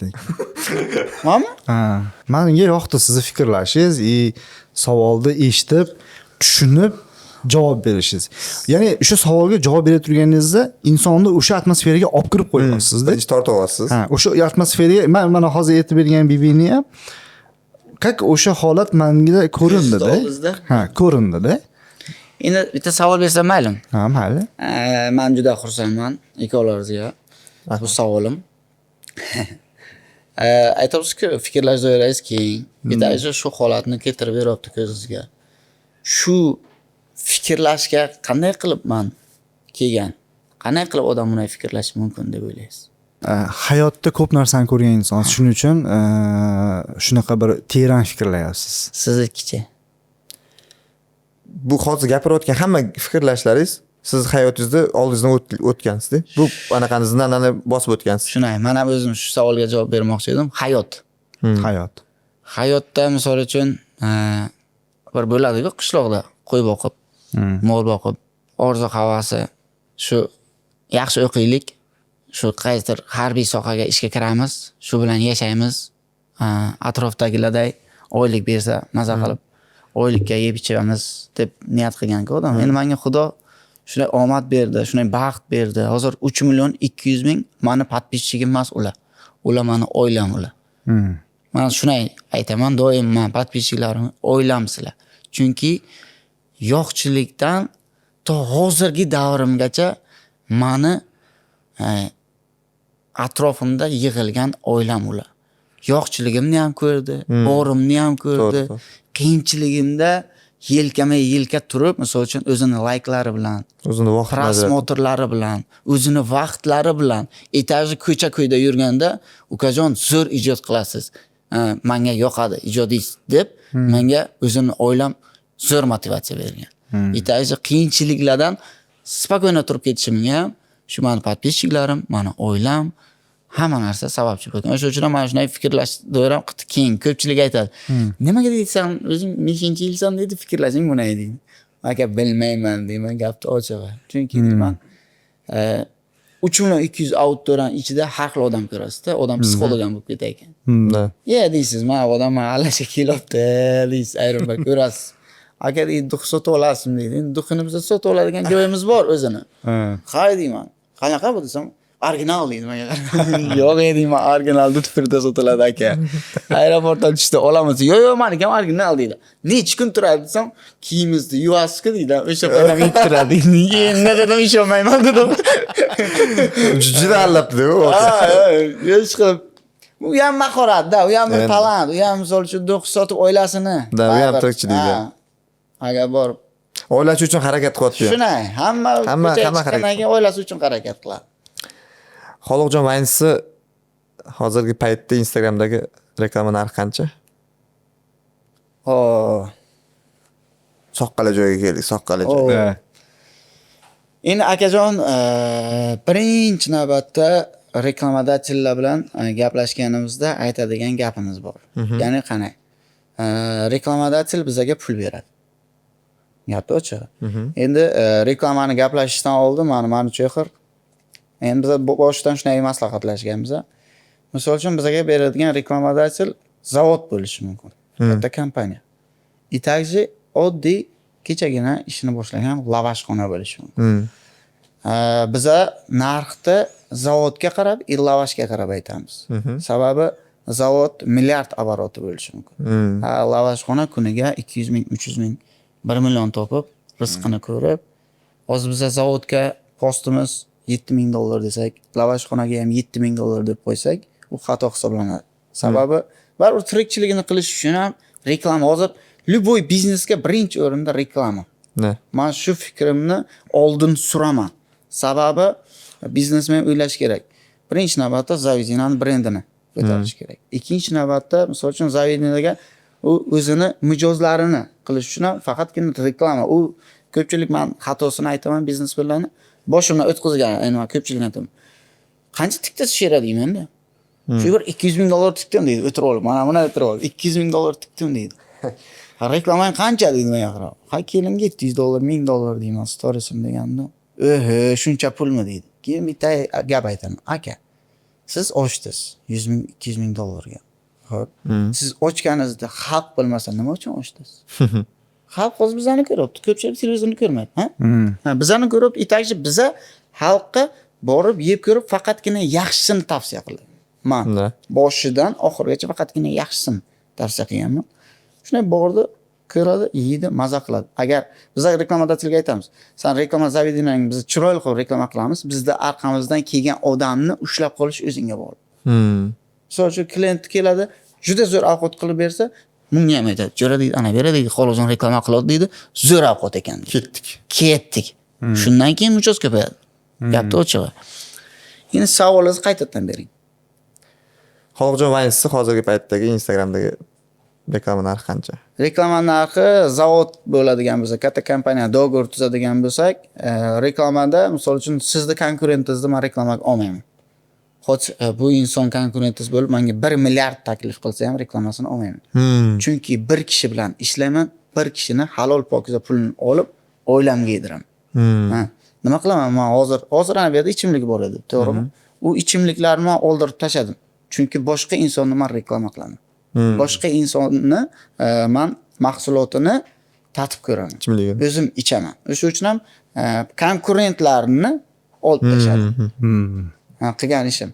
Ma'mi? Menga yoqdi sizni fikrlashingiz, savolni eshitib, tushunib javob berishingiz. Ya'ni o'sha savolga javob bera turganingizda insonni o'sha atmosferaga olib kirib qo'yapsizda. Ish tortib olasiz. O'sha atmosferaga mana hozir aytib bergan bibini ham как o'sha holat menga ko'rindi-da. Ko'rindi-da. Endi bitta savol bersam maylimi? Mayli. Men juda xursandman ikkovlaringizga. Bu savolim. Aytibsiz-ku, fikrlashingiz keyin. Bitta shu holatni keltirib beryapti ko'zingizga. Shu fikrlashga qanday qilib men kelgan? Qanday qilib odam bunday fikrlashi mumkin deb o'ylaysiz? Hayotda ko'p narsani ko'rgan inson, shuning uchun shunaqa bir teran fikrlayapsiz. Siznikicha. Bu hozir gapirayotgan hamma fikrlashlaringiz siz hayotingizda oldingizdan o'tgansizda. Bu anaqani zindanani bosib o'tgansiz. Shunday. Men ham o'zim shu savolga javob bermoqchi edim. Hayot. Hayotda misol uchun bir bo'ladi-ku qishloqda qo'y boqib, mol boqib, orzu havasi shu yaxshi o'qiylik, shu qaysidir harbiy sohaga ishga kiramiz, shu bilan yashaymiz. Atrofdagilarday oylik bersa maza qilib oylikka yeb ichamiz deb niyat qilgan-ku odam. Endi menga Xudo shunday omad berdi, shunday baxt berdi. Hozir 3.200.000 meni podpisчигim emas ular. Ular meni oilam ular. Men shunday aytaman, doim men podpisчиklarim oilamsizlar. Chunki yo'qchilikdan to hozirgi davrimgacha meni atrofimda yig'ilgan oilam ular. Yo'qchiligimni ham ko'rdi, borimni ham ko'rdi. Qiyinchiligimda yelkama-yelka turib, misol uchun o'zini layklari bilan, o'zini vaqt prosmotrlari bilan, o'zini vaqtlari bilan etaji ko'cha-ko'yda yurganda, ukajon zo'r ijod qilasiz. Menga yoqadi ijodingiz deb menga o'zimni oilam zo'r motivatsiya bergan. Etaji qiyinchiliklardan spokойно turib ketishimga ham shu meni podpisчиklarim, meni oilam hamma narsa sababchi bo'lgan. O'sha uchun men shunday fikrlash doiram keyin ko'pchilik aytadi. Nimaga deysan, o'zing nechinchi yilsan dedi fikrlashing buni deydi. Aka bilmayman deyman gapni ochig'i. Chunki men 3.200.000 auditoriyani ichida har xil odam ko'rasiz-da, odam psixologdan bo'lib ketay ekan. Deysiz, men odam allasha kelibdi, deysiz, ayrim bir ko'rasiz. Aka deydi, duh sotib olasizmi deydi. Duhini biz sotib oladigan joyimiz bor o'zini. Hay deyman. Qanaqa bu desam, original deydi menga. Yo'q deyman, original dutfirda sotiladi aka. Aeroportdan tushdi, olamiz. Yo'q, meniki ham original deydi. Necha kun turadi desam, kiyimizni yuvasiz deydi. O'sha paytda yetib turadi. Nega dedim, ishonmayman dedim. Juda allabdi u. Hech qilib u ham mahorat-da, u ham bir talant, u ham misol uchun do'qis sotib oilasini. Da, u ham tirikchilikda. Agar borib Oilasi uchun harakat qilyapti. shunday, hamma harakat. oilasi uchun harakat qiladi. Xoliqjon Vaynisi hozirgi paytda Instagramdagi reklama narxi qancha? Soqqala joyga keldik, soqqala joy. Endi akajon, birinchi navbatda reklamadachilar bilan gaplashganimizda aytadigan gapimiz bor. Ya'ni qanday? Reklamadachil bizga pul beradi. Gapni ochig'i. Endi reklamani gaplashishdan oldin mana cho'xir. Endi biz boshidan shunday maslahatlashganmiz. Misol uchun bizga beradigan reklamadachil zavod bo'lishi mumkin. Katta kompaniya. Itakji oddiy kechagina ishini boshlagan lavashxona bo'lishi mumkin. Biza narxni zavodga qarab, lavashga qarab aytamiz. Sababi zavod milliard oboroti bo'lishi mumkin. Lavashxona kuniga 200 ming, 300 ming, 1 million topib, rizqini ko'rib, hozir biza zavodga postimiz $7,000 desak, lavashxonaga ham $7,000 deb qo'ysak, u xato hisoblanadi. Sababi baribir tirikchiligini qilish uchun ham reklama hozir любой biznesga birinchi o'rinda reklama. Men shu fikrimni oldin suraman. Sababi biznesmen o'ylash kerak. Birinchi navbatda Zavidinaning brendini ko'tarish kerak. Ikkinchi navbatda, misol uchun Zavidinaga u o'zini mijozlarini qilish uchun ham faqatgina reklama. U ko'pchilik men xatosini aytaman biznesmenlarni boshimdan o'tkazgan, endi men ko'pchilikni aytaman. Qancha tikta shera deyman-da. Shu bir $200,000 tikdim deydi, o'tirib olib. Mana buni o'tirib olib, $200,000 tikdim deydi. Reklamang qancha deydi menga qarab. Ha, keling $700, $1,000 deyman, storiesim deganda. Shuncha pulmi deydi. Keyin bitta gap aytaman. Aka, siz ochdingiz $100,000, $200,000 ga. Xo'p. Siz ochganingizda xalq bilmasa nima uchun ochdingiz? Xalq hozir bizani ko'ryapti. Ko'pchilik televizorni ko'rmaydi, ha? Bizani ko'rib, itakchi biza xalqqa borib yeb ko'rib faqatgina yaxshisini tavsiya qiladi. Men boshidan oxirigacha faqatgina yaxshisini tavsiya qilganman. Shunday bordi, ko'radi, yeydi, maza qiladi. Agar biz reklamadachilga aytamiz, sen reklama Zavidinang biz chiroyli qilib reklama qilamiz, bizda orqamizdan kelgan odamni ushlab qolish o'zingga bog'liq. Misol uchun klient keladi, juda zo'r ovqat qilib bersa, bunga ham aytadi, "Jo'ra deydi, ana bera deydi, Xoliqjon reklama qiladi deydi, zo'r ovqat ekan." Ketdik. Shundan keyin mijoz ko'payadi. Gapni ochig'i. Endi savolingizni qaytadan bering. Xoliqjon Vaynisi hozirgi paytdagi Instagramdagi reklama narxi qancha? Reklama narxi zavod bo'ladigan bo'lsa, katta kompaniya dogovor tuzadigan bo'lsak, reklamada misol uchun sizni konkurentingizni men reklama olmayman. Xo'sh, bu inson konkurentingiz bo'lib, menga 1 milliard taklif qilsa ham reklamasini olmayman. Chunki bir kishi bilan ishlayman, bir kishini halol pokiza pulini olib, oilamga yediraman. Nima qilaman? Men hozir ana bu yerda ichimlik bor edi, to'g'rimi? U ichimliklarni men oldirib tashladim. Chunki boshqa insonni men reklama qilaman. Boshqa insonni men mahsulotini tatib ko'raman. O'zim ichaman. O'sha uchun ham konkurentlarni olib tashladim. Qilgan ishim.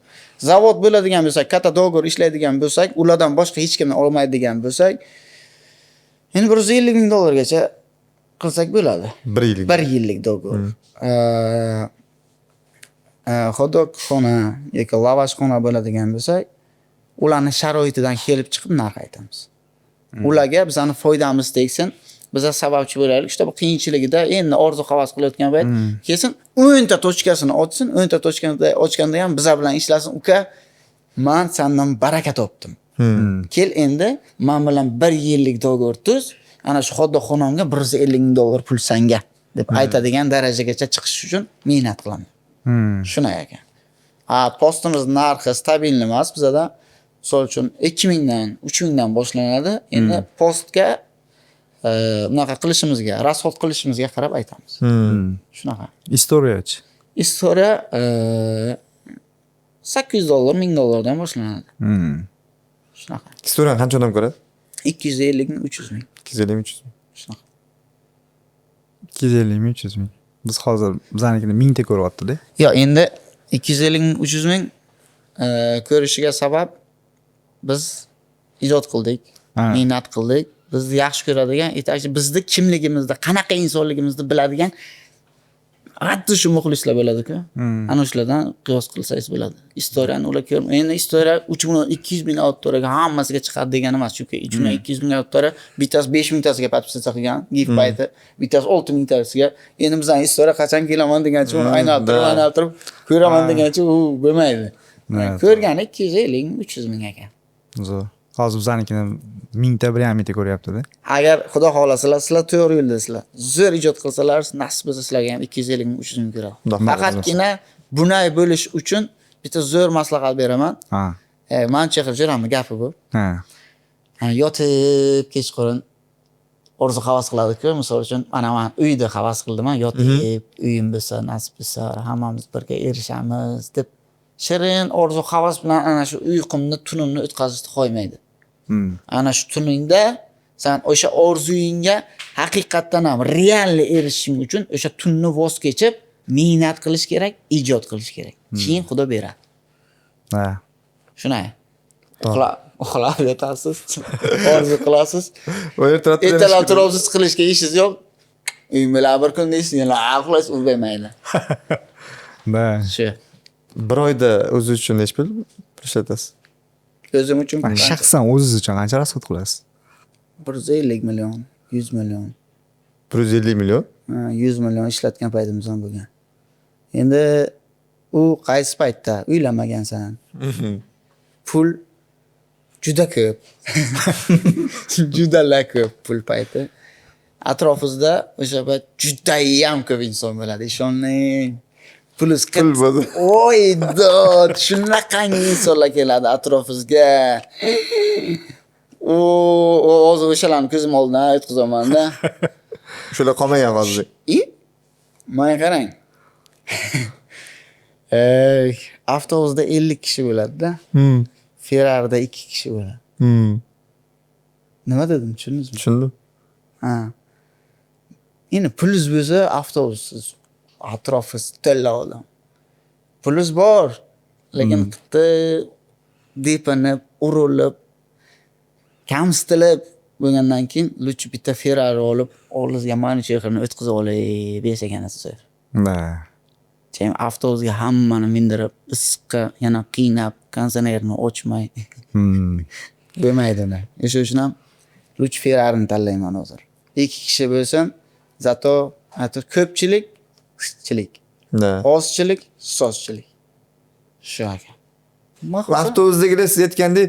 Zavod bo'ladigan bo'lsak, katta dogovor ishlaydigan bo'lsak, ulardan boshqa hech kimni olmaydigan bo'lsak, endi $150,000 gacha qilsak bo'ladi. 1 yillik dogovor. Xodokxona yoki lavashxona bo'ladigan bo'lsak, ularning sharoitidan kelib chiqib narx aytamiz. Ularga bizani foydamiz tegsin, biza sababchi bo'laylik. Işte bu qiyinchiligida endi orzu havas qilayotgan payt kelsin, 10 ta tochkasini ochsin, 10 ta tochkani ochganda ham biza bilan ishlasin. Uka, men sendan baraka topdim. Kel endi men bilan 1 yillik dogovor tuz, ana shu xoddoxonamga $150,000 pul sanga deb aytadigan darajagacha chiqish uchun mehnat qilaman. Shunday ekan. Postimiz narxi stabilni emas, bizada misol uchun 2,000 dan 3,000 dan boshlanadi. Endi postga bunaqa qilishimizga, rasxod qilishimizga qarab aytamiz. Shunaqa. Istoriyachi. Istoriya $800, $1,000 dan boshlanadi. Shunaqa. Istoriyani qancha odam ko'radi? 250 ming, 300 ming. 250 300 ming. Shunaqa. 250 ming, 300 ming. Biz hozir bizanikini 1000 ta ko'ryapti-da. Yo, endi 250 ming, 300 ming ko'rishiga sabab biz ijod qildik, Ha. mehnat qildik. Bizni yaxshi ko'radigan, yetakchi bizni kimligimizni, qanaqa insonligimizni biladigan hatto shu muxlislar bo'ladi-ku. Ana shulardan qiyos qilsangiz bo'ladi. Istoriyani ular ko'rmaydi. Endi istoriya 3 million 200 ming auditoriyaga hammasiga chiqadi degani emas, chunki 3 million 200 ming auditoriya bittasi 5 mingtasiga podpisatsiya qilgan, gift payti, bittasi 6 mingtasiga. Endi bizning istoriya qachon kelaman degancha uni aylantirib ko'raman degancha u bo'lmaydi. Ko'rgani 250 300 ming ekan. Zo'r. Hozir bizarnikini mingta, 1,5 mingta ko'ryapti-da. Agar xudo xolasalar, sizlar to'g'ri yo'ldasizlar. Zo'r ijod qilsalar, nasib bo'lsa sizlarga ham 250 ming 300 ming ko'radi. Faqatgina bunday bo'lish uchun bitta zo'r maslahat beraman. Ha. Men chaqirjiraman gapi bu. Ha. Yotib kechqurun orzu havas qiladi-ku, misol uchun mana men uyda havas qildim, yotib uyim bo'lsa, nasib bo'lsa, hammamiz birga erishamiz deb shirin orzu havas bilan ana shu uyqumni, tunimni o'tkazishni qo'ymaydi. Ana shu tuningda sen o'sha orzuyingga haqiqatdan ham real erishishing uchun o'sha tunni voz kechib mehnat qilish kerak, ijod qilish kerak. Keyin Xudo beradi. Ha. Shunday. Uxlab yotasiz, orzu qilasiz. Ertalab turibsiz, qilishga ishingiz yo'q. Uyim bilan bir kun deysiz, yana uxlaysiz, u bermaydi. Da. Shu. Bir oyda o'zi uchun necha pul ishlatasiz? O'zim uchun Shaxsan o'zingiz uchun qancha rasxod qilasiz? 150 million, 100 million. 150 million? 100 million ishlatgan paytimiz ham bo'lgan. Endi u qaysi paytda uylanmagansan? Pul juda ko'p. Juda ko'p pul payti. Atrofingizda o'sha payt juda ham ko'p inson bo'ladi, ishoning. Plus Pul bo'ldi. Oy dod, shunaqangi insonlar keladi atrofingizga. Hozir o'shalarni ko'zim oldidan aytqizaman-da. Shular qolmagan hozir. Mana qarang. Avtobusda 50 kishi bo'ladi-da. Ferrarida 2 kishi bo'ladi. Nima dedim, tushundingizmi? Tushundim. Ha. Endi pulingiz bo'lsa, avtobussiz atrofingiz to'la odam. Pulingiz bor, lekin depinib, urilib, kamsitilib bo'lgandan keyin lutchi bitta Ferrari olib, oldingizga mana chehrani o'tkazib olib bersangiz. Da. Keyin avtobusga hammani mindirib, issiqqa yana qiynab, konditsionerni ochmay. Bo'lmaydi uni. O'sha uchun ham lutchi Ferrari'ni tanlayman hozir. 2 kishi bo'lsin, zato ko'pchilik qischilik. Ozchilik, sozchilik. Shu ekan. Avtobusdagilar siz aytgandek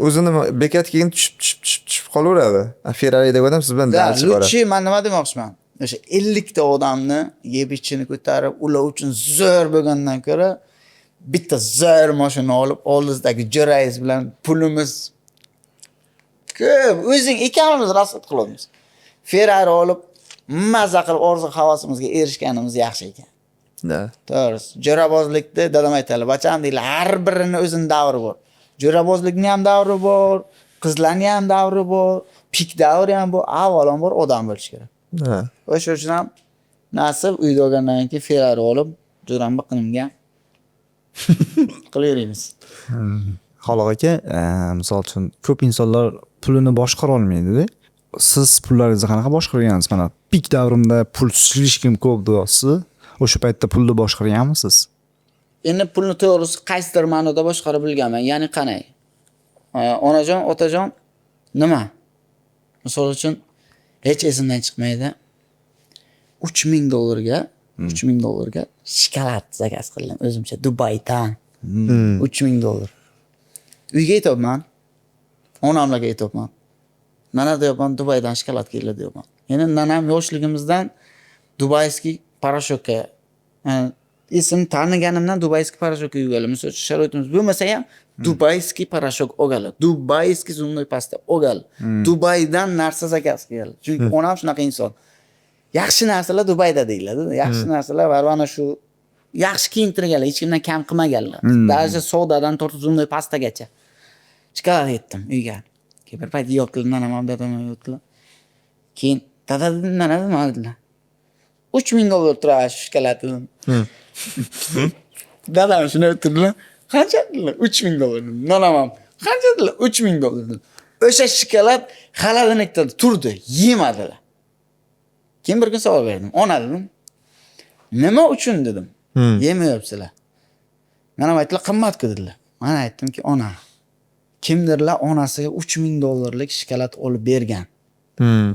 o'zini bekatga keyin tushib qolaveradi. Ferrari'dagi odam siz bilan dalchi boradi. Lutchi men nima demoqchiman? O'sha 50 ta odamni yeb ichini ko'tarib, ular uchun zo'r bo'lgandan ko'ra bitta zo'r mashina olib, oldingizdagi jo'rangiz bilan pulimiz ko'p, o'zing ekanimiz rasxod qilamiz. Ferrari olib, mazza qilib orzu havasimizga erishganimiz yaxshi ekan. Da. To'g'ri. Jo'rabozlikda dadam aytadi, "Bacham deylar, har birini o'zining davri bor. Jo'rabozlikning ham davri bor, qizlarning ham davri bor, pik davri ham bor, avvalambor odam bo'lish kerak." Da. O'sha uchun ham nasib uyda olgandan keyin Ferrari olib, jo'ram biqinimga qilaveramiz. Xaloq aka, misol uchun ko'p insonlar pulini boshqara olmaydi-da. Siz pullaringizni qanaqa boshqargansiz? Mana pik davrimda pulsiz hech kim ko'p deyapsiz. O'sha paytda pulni boshqarganmisiz? Endi pulni to'g'risi qaysidir ma'noda boshqarib bilganman. Ya'ni qanday? Onajon, otajon nima? Misol uchun hech esimdan chiqmaydi. 3000 dollarga, 3000 dollarga shokolad zakaz qildim o'zimcha Dubaydan. 3000 dollar. Uyga aytibman. Onamlarga aytibman. Nana deyapman, Dubaydan shokolad keldi deyapman. Endi nanam yoshligimizdan Dubayskiy parashokka ism taniganimdan Dubayskiy parashokka yugalim. Misol uchun sharoitimiz bo'lmasa ham Dubayskiy parashok olgan. Dubayskiy zumnoy pasta olgan. Dubaydan narsa zakaz qilgan. Chunki onam shunaqa inson. Yaxshi narsalar Dubayda deyiladi. Yaxshi narsalar va ana shu yaxshi kiyintirganlar, hech kimdan kam qilmaganlar. Даже sodadan tortib zumnoy pastagacha. Chiqarib yetdim uyga. Bir payt yo'qlar, nanam dadam yo'qlar. Keyin dada nana dedilar. 3000 dollar turadi shokolad. Dadam shuni aytdilar. Qancha dedilar? $3000 dedim. Nonamam. Qancha dedilar? $3000 dedim. O'sha shokolad xaladenlikda turdi, yemadilar. Keyin bir kun savol berdim. Ona dedim. Nima uchun dedim. Yemayapsizlar. Mana aytdilar qimmat-ku dedilar. Men aytdimki, ona kimdirlar onasiga $3000 shokolad olib bergan.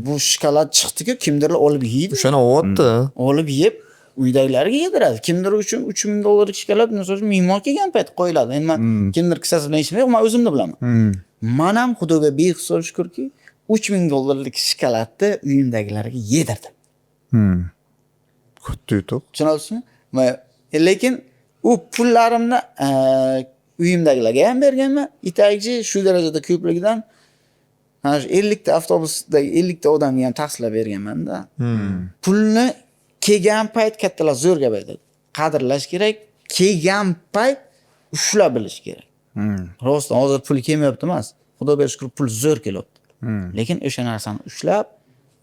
Bu shokolad chiqdi-ku, kimdirlar olib yeydi. O'shani olyapti. Olib yeb, uydagilarga yediradi. Kimdir uchun $3000 shokolad, masalan, mehmon kelgan payt qo'yiladi. Endi men kimdir qissasi bilan ishim yo'q, men o'zimni bilaman. Men ham Xudoga behisob shukrki, $3000 shokoladni uyimdagilarga yedirdim. Katta yutuq. Tushunyapsizmi? Lekin u pullarimni uyimdagilarga ham berganman. Itagichi shu darajada ko'pligidan 50 ta avtobusda 50 ta odamga ham taqsimlab berganman-da. Pulni kelgan payt kattalar zo'r gap aytadi. Qadrlash kerak, kelgan payt ushlab bilish kerak. Rostdan hozir pul kelmayapti emas. Xudoga shukr pul zo'r kelyapti. Lekin o'sha narsani ushlab,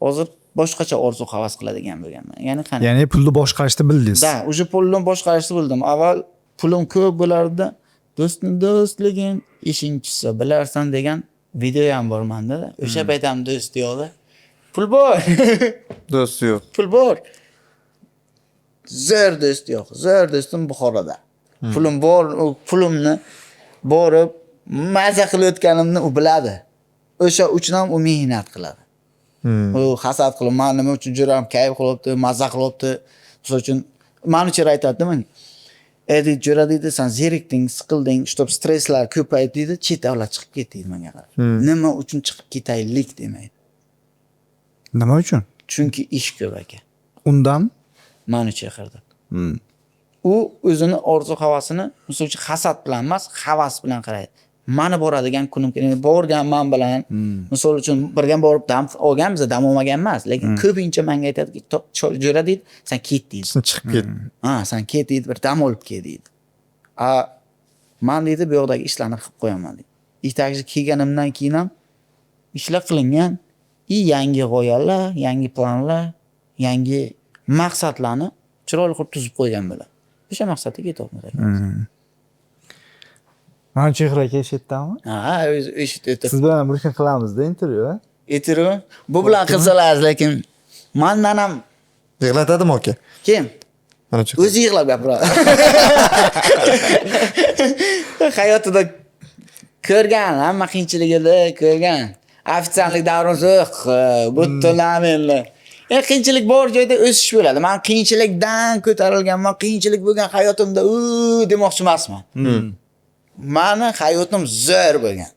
hozir boshqacha orzu havas qiladigan bo'lganman. Ya'ni qani? Ya'ni pulni boshqarishni bildingiz. Da, o'sha pulni boshqarishni bildim. Avval pulim ko'p bo'lardi. Do'stni do'stligin, ishing tushsa bilarsan degan video ham bor menda. O'sha payt ham do'st yo'qdi. Pul bor. Do'st yo'q. Pul bor. Zo'r do'st yo'q. Zo'r do'stim Buxoroda. Pulim bor, u pulimni borib maza qilayotganimni u biladi. O'sha uchun ham u mehnat qiladi. U hasad qilib, men nima uchun juram kayf qilyapti, maza qilyapti. O'sha uchun men uchun aytadi men. Edi jura deydi, sen zerikding, siqilding, shtop stresslar ko'paydi deydi, chet davlat chiqib ket deydi menga qarab. Nima uchun chiqib ketaylik demaydi. Nima uchun? Chunki ish ko'p aka. Undan Men uchun qirdi. U o'zini orzu havasini, misol uchun hasad bilan emas, havas bilan qaraydi. Meni boradigan kunim kerak. Borgan men bilan, misol uchun birga borib dam olganmiz, dam olmagan emas, lekin ko'pincha menga aytadiki, "Jo'ra deydi, sen ket deydi. Sen chiqib ket. Sen ket deydi, bir dam olib ket deydi. Men deydi, bu yoqdagi ishlarni qilib qo'yaman deydi. Itagichi kelganimdan keyin ham ishlar qilingan, yangi g'oyalar, yangi planlar, yangi maqsadlarni chiroyli qilib tuzib qo'ygan bo'ladi. O'sha maqsadga yetyapmiz aka. Mana Chehra aka eshitdingmi? Eshitdi. Siz bilan bir kun qilamiz-da intervyu. Intervyu. Bu bilan qilsalar, lekin mendan ham Yig'latadimi aka? kim? Mana shu. O'zi yig'lab gapiradi. Hayotida ko'rgan, hamma qiyinchiligini ko'rgan. Ofitsiantlik davrini zo'q, butunlaminlar. Qiyinchilik bor joyda o'sish bo'ladi. Men qiyinchilikdan ko'tarilganman, qiyinchilik bo'lgan hayotimda demoqchi emasman. Meni hayotim zo'r bo'lgan.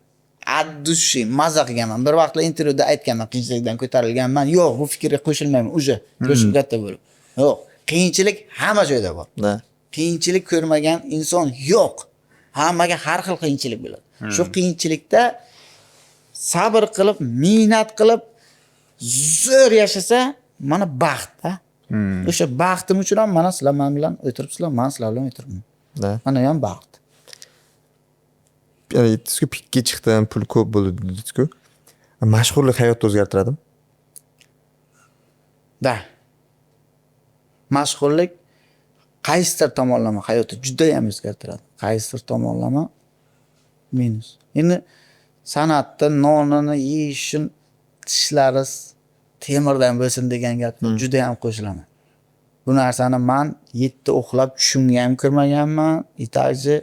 Addushi, maza qilganman. Bir vaqtlar intervyuda aytganman, qiyinchilikdan ko'tarilganman. Yo'q, bu fikrga qo'shilmayman. Uje, qo'shib katta bo'lib. Yo'q, qiyinchilik hamma joyda bor. Qiyinchilik ko'rmagan inson yo'q. Hammaga har xil qiyinchilik bo'ladi. Shu qiyinchilikda sabr qilib, mehnat qilib zo'r yashasa, mana baxt-da. O'sha baxtim uchun ham mana sizlar men bilan o'tiribsizlar, men sizlar bilan o'tiribman. Mana ham baxt. Yani aytdingiz-ku, pikka chiqdim, pul ko'p bo'ldi dedingiz-ku. Mashhurlik hayotni o'zgartiradimi? Da. Mashhurlik qaysidir tomonlama hayotni juda ham o'zgartiradi. Qaysidir tomonlama minus. Endi san'atda nonini yeyishim tishlari temirdan bo'lsin degan gapga juda ham qo'shilaman. Bu narsani men 7 uxlab tushimga ham kirmaganman. Itagichi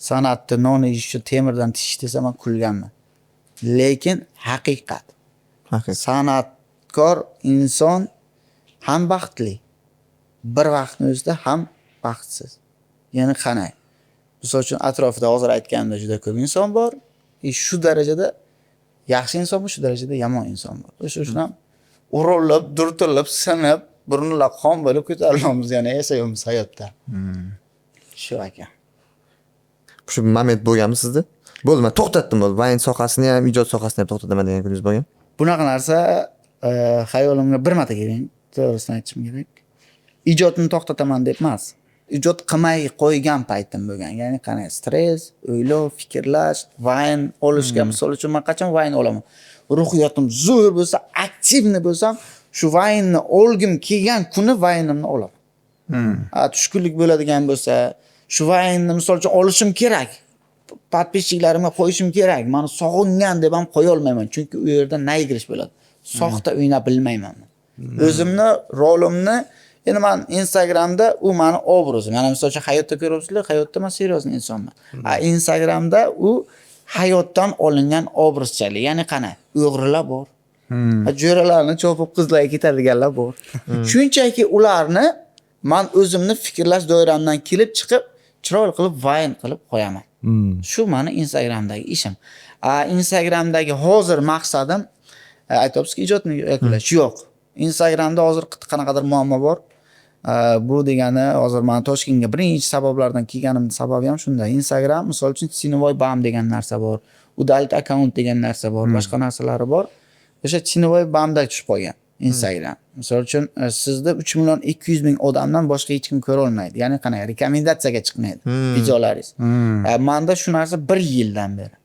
san'atda non yeyish temirdan tish desa men kulganman. Lekin haqiqat. San'atkor inson ham baxtli, bir vaqtning o'zida ham baxtsiz. Ya'ni qanday? Misol uchun atrofida hozir aytganimda juda ko'p inson bor. Shu darajada yaxshi inson bor, shu darajada yomon inson bor. O'sha uchun ham urilib, durtilib, sinib, burunlar qon bo'lib ko'tarilamiz, ya'ni yashaymiz hayotda. Shu aka. Shu moment bo'lganmi sizda? Bo'ldi, men to'xtatdim bo'ldi. Vayn sohasini ham, ijod sohasini ham to'xtataman degan kuningiz bo'lgan. Bunaqa narsa hayolimga bir marta kelgan, to'g'risini aytishim kerak. Ijodni to'xtataman deb emas. Ijod qilmay qo'ygan paytim bo'lgan. Ya'ni qanday stress, o'ylov, fikrlash, vayn olishga misol uchun men qachon vayn olaman? Ruhiyatim zo'r bo'lsa, aktivni bo'lsam, shu vaynni olgim kelgan kuni vaynimni olaman. Tushkunlik bo'ladigan bo'lsa, shu vaynni misol uchun olishim kerak. Podpischiklarimga qo'yishim kerak. Meni sog'ingan deb ham qo'ya olmayman, chunki u yerda naygirish bo'ladi. Soxta o'ynab bilmayman. O'zimni rolimni endi men Instagramda u meni obrazim. Mana misol uchun hayotda ko'ryapsizlar, hayotda men seriozli insonman. Instagramda u hayotdan olingan obrazchalik. Ya'ni qana, o'g'rilar bor. Jo'ralarni chopib qizlarga ketadiganlar bor. Shunchaki ularni men o'zimni fikrlash doiramdan kelib chiqib, chiroyli qilib vayn qilib qo'yaman. Shu meni Instagramdagi ishim. Instagramdagi hozir maqsadim aytibsizki ijodni yakunlash yo'q. Instagramda hozir qanaqadir muammo bor. Bu degani hozir men Toshkentga birinchi sabablardan kelganim sababi ham shunda. Instagram misol uchun Chinovoy bam degan narsa bor. Udalить akkaunt degan narsa bor, boshqa narsalari bor. O'sha Chinovoy bamda tushib qolgan Instagram. Misol uchun sizni 3.200.000 odamdan boshqa hech kim ko'ra olmaydi. Ya'ni qanday rekomendatsiyaga chiqmaydi videolaringiz. Menda shu narsa 1 yildan beri.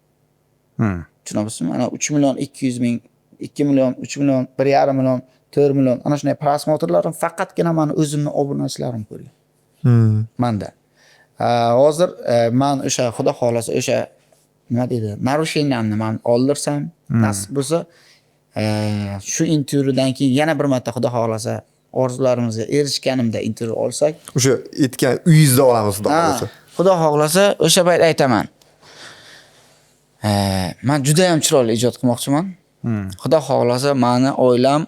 Tushunasizmi? Mana 3.200.000, 2 million, 3 million, 1,5 million, 4 million ana shunday prosmotrlarim faqatgina meni o'zimni obunachilarim ko'rgan. Menda. Hozir men o'sha xudo xolasa o'sha nima deydi, narusheniyamni men oldirsam, nasib bo'lsa, shu intervyudan keyin yana bir marta xudo xolasa orzularimizga erishganimda intervyu olsak, O'sha aytgan uyingizda olamiz xudo xolasa. Xudo xolasa o'sha payt aytaman. Men juda ham chiroyli ijod qilmoqchiman. Xudo xolasa meni oilam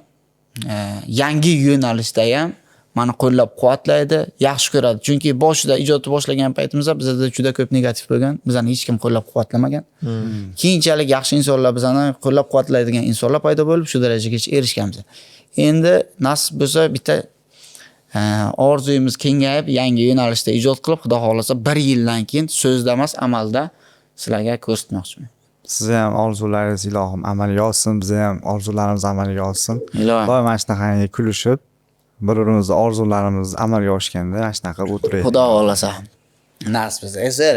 yangi yo'nalishda ham meni qo'llab-quvvatlaydi, yaxshi ko'radi. Chunki boshida ijodni boshlagan paytimizda bizda juda ko'p negativ bo'lgan. Bizani hech kim qo'llab-quvvatlamagan. Keyinchalik yaxshi insonlar bizani qo'llab-quvvatlaydigan insonlar paydo bo'lib, shu darajagacha erishganmiz. Endi nasib bo'lsa bitta orzuyimiz kengayib, yangi yo'nalishda ijod qilib, xudo xolasa 1 yildan keyin so'zda emas, amalda sizlarga ko'rsatmoqchiman. Sizni ham orzularingiz ilohim amalga oshsin, bizni ham orzularimiz amalga oshsin. Ilohim. Doim mana shunaqangi kulishib, bir-birimizni orzularimiz amalga oshganda mana shunaqa o'tirib. Xudo xolasa. Nasib bo'lsa, esir.